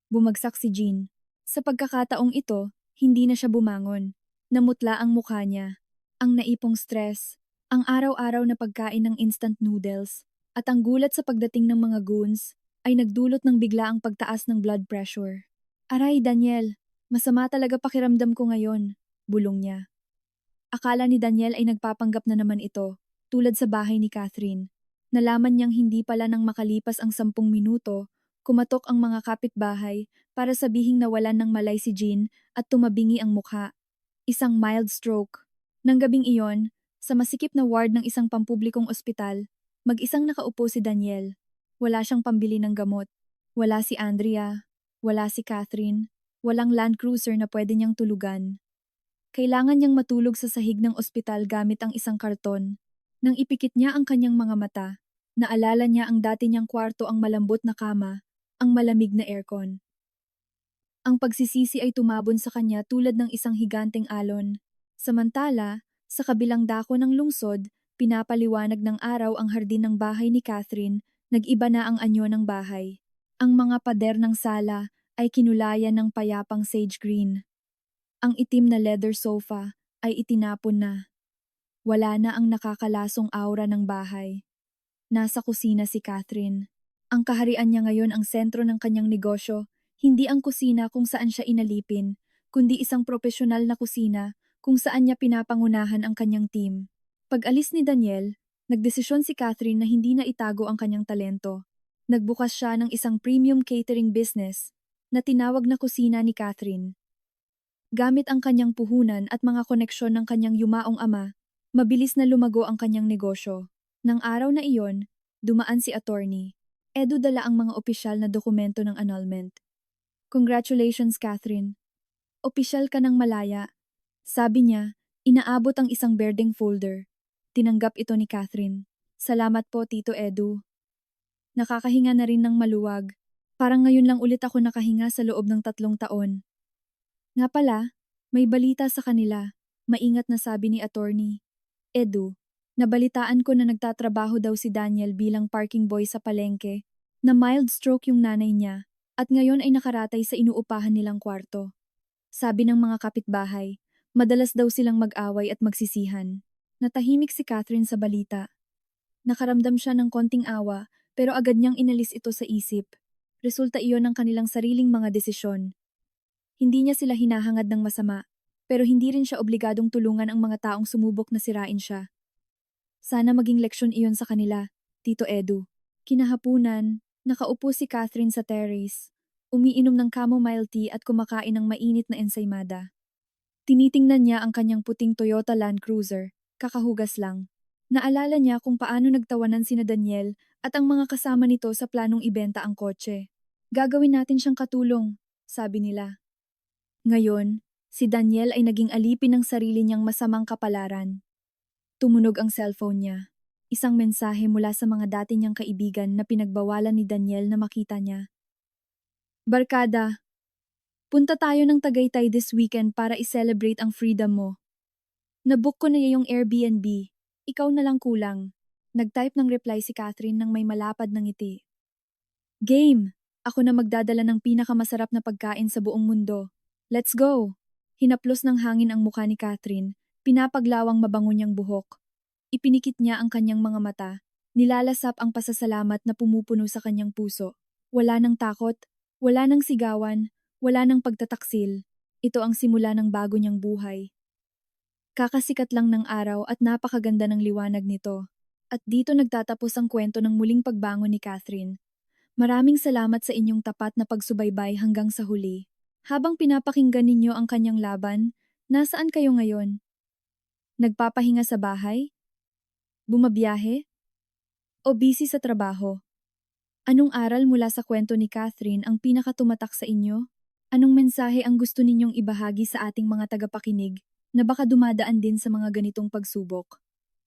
Bumagsak si Jean. Sa pagkakataong ito, hindi na siya bumangon. Namutla ang mukha niya. Ang naipong stress, ang araw-araw na pagkain ng instant noodles, at ang gulat sa pagdating ng mga goons, ay nagdulot ng biglaang pagtaas ng blood pressure. Aray, Daniel, masama talaga pakiramdam ko ngayon, bulong niya. Akala ni Daniel ay nagpapanggap na naman ito, tulad sa bahay ni Catherine. Nalaman niyang hindi pala nang makalipas ang 10 minuto, kumatok ang mga kapitbahay para sabihing nawalan ng malay si Jean at tumabingi ang mukha. Isang mild stroke. Nang gabing iyon, sa masikip na ward ng isang pampublikong ospital, mag-isang nakaupo si Daniel. Wala siyang pambili ng gamot. Wala si Andrea. Wala si Catherine. Walang Land Cruiser na pwede niyang tulugan. Kailangan niyang matulog sa sahig ng ospital gamit ang isang karton. Nang ipikit niya ang kanyang mga mata, naalala niya ang dati niyang kwarto, ang malambot na kama, ang malamig na aircon. Ang pagsisisi ay tumabon sa kanya tulad ng isang higanteng alon. Samantala, sa kabilang dako ng lungsod, pinapaliwanag ng araw ang hardin ng bahay ni Catherine, nag-iba na ang anyo ng bahay. Ang mga pader ng sala ay kinulayan ng payapang sage green. Ang itim na leather sofa ay itinapon na. Wala na ang nakakalasong aura ng bahay. Nasa kusina si Catherine. Ang kaharian niya ngayon ang sentro ng kanyang negosyo, hindi ang kusina kung saan siya inalipin, kundi isang profesional na kusina kung saan niya pinapangunahan ang kanyang team. Pag-alis ni Daniel, nagdesisyon si Catherine na hindi na itago ang kanyang talento. Nagbukas siya ng isang premium catering business na tinawag na Kusina ni Catherine. Gamit ang kanyang puhunan at mga koneksyon ng kanyang yumaong ama, mabilis na lumago ang kanyang negosyo. Nang araw na iyon, dumaan si attorney. Edu dala ang mga opisyal na dokumento ng annulment. Congratulations, Catherine. Opisyal ka ng malaya. Sabi niya, inaabot ang isang berdeng folder. Tinanggap ito ni Catherine. Salamat po, Tito Edu. Nakakahinga na rin ng maluwag. Parang ngayon lang ulit ako nakahinga sa loob ng 3 taon. Nga pala, may balita sa kanila. Maingat na sabi ni attorney. Edu, nabalitaan ko na nagtatrabaho daw si Daniel bilang parking boy sa palengke, na mild stroke yung nanay niya, at ngayon ay nakaratay sa inuupahan nilang kwarto. Sabi ng mga kapitbahay, madalas daw silang mag-away at magsisihan. Natahimik si Catherine sa balita. Nakaramdam siya ng konting awa, pero agad niyang inalis ito sa isip. Resulta iyon ng kanilang sariling mga desisyon. Hindi niya sila hinahangad ng masama, pero hindi rin siya obligadong tulungan ang mga taong sumubok na sirain siya. Sana maging leksyon iyon sa kanila, Tito Edu. Kinahapunan, nakaupo si Catherine sa terrace, umiinom ng chamomile tea at kumakain ng mainit na ensaymada. Tinitingnan niya ang kanyang puting Toyota Land Cruiser, kakahugas lang. Naalala niya kung paano nagtawanan sina Daniel at ang mga kasama nito sa planong ibenta ang kotse. Gagawin natin siyang katulong, sabi nila. Ngayon, si Daniel ay naging alipin ng sarili niyang masamang kapalaran. Tumunog ang cellphone niya. Isang mensahe mula sa mga dati niyang kaibigan na pinagbawalan ni Daniel na makita niya. Barkada, punta tayo ng Tagaytay this weekend para i-celebrate ang freedom mo. Nabook ko na yung Airbnb. Ikaw na lang kulang. Nag-type ng reply si Catherine nang may malapad ng ngiti. Game! Ako na magdadala ng pinakamasarap na pagkain sa buong mundo. Let's go! Hinaplos ng hangin ang mukha ni Catherine, pinapaglawang mabango niyang buhok. Ipinikit niya ang kanyang mga mata, nilalasap ang pasasalamat na pumupuno sa kanyang puso. Wala nang takot, wala nang sigawan, wala nang pagtataksil. Ito ang simula ng bago niyang buhay. Kakasikat lang ng araw at napakaganda ng liwanag nito. At dito nagtatapos ang kwento ng muling pagbangon ni Catherine. Maraming salamat sa inyong tapat na pagsubaybay hanggang sa huli. Habang pinapakinggan ninyo ang kanyang laban, nasaan kayo ngayon? Nagpapahinga sa bahay? Bumabiyahe? O busy sa trabaho? Anong aral mula sa kwento ni Catherine ang pinakatumatak sa inyo? Anong mensahe ang gusto ninyong ibahagi sa ating mga tagapakinig na baka dumadaan din sa mga ganitong pagsubok?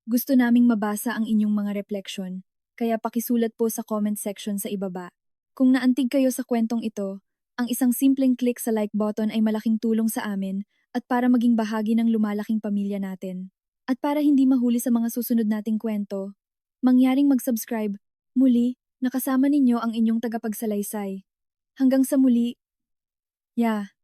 Gusto naming mabasa ang inyong mga refleksyon, kaya pakisulat po sa comment section sa ibaba. Kung naantig kayo sa kwentong ito, ang isang simpleng click sa like button ay malaking tulong sa amin at para maging bahagi ng lumalaking pamilya natin. At para hindi mahuli sa mga susunod nating kwento, mangyaring mag-subscribe. Muli, Nakasama ninyo ang inyong tagapagsalaysay. Hanggang sa muli. Yeah.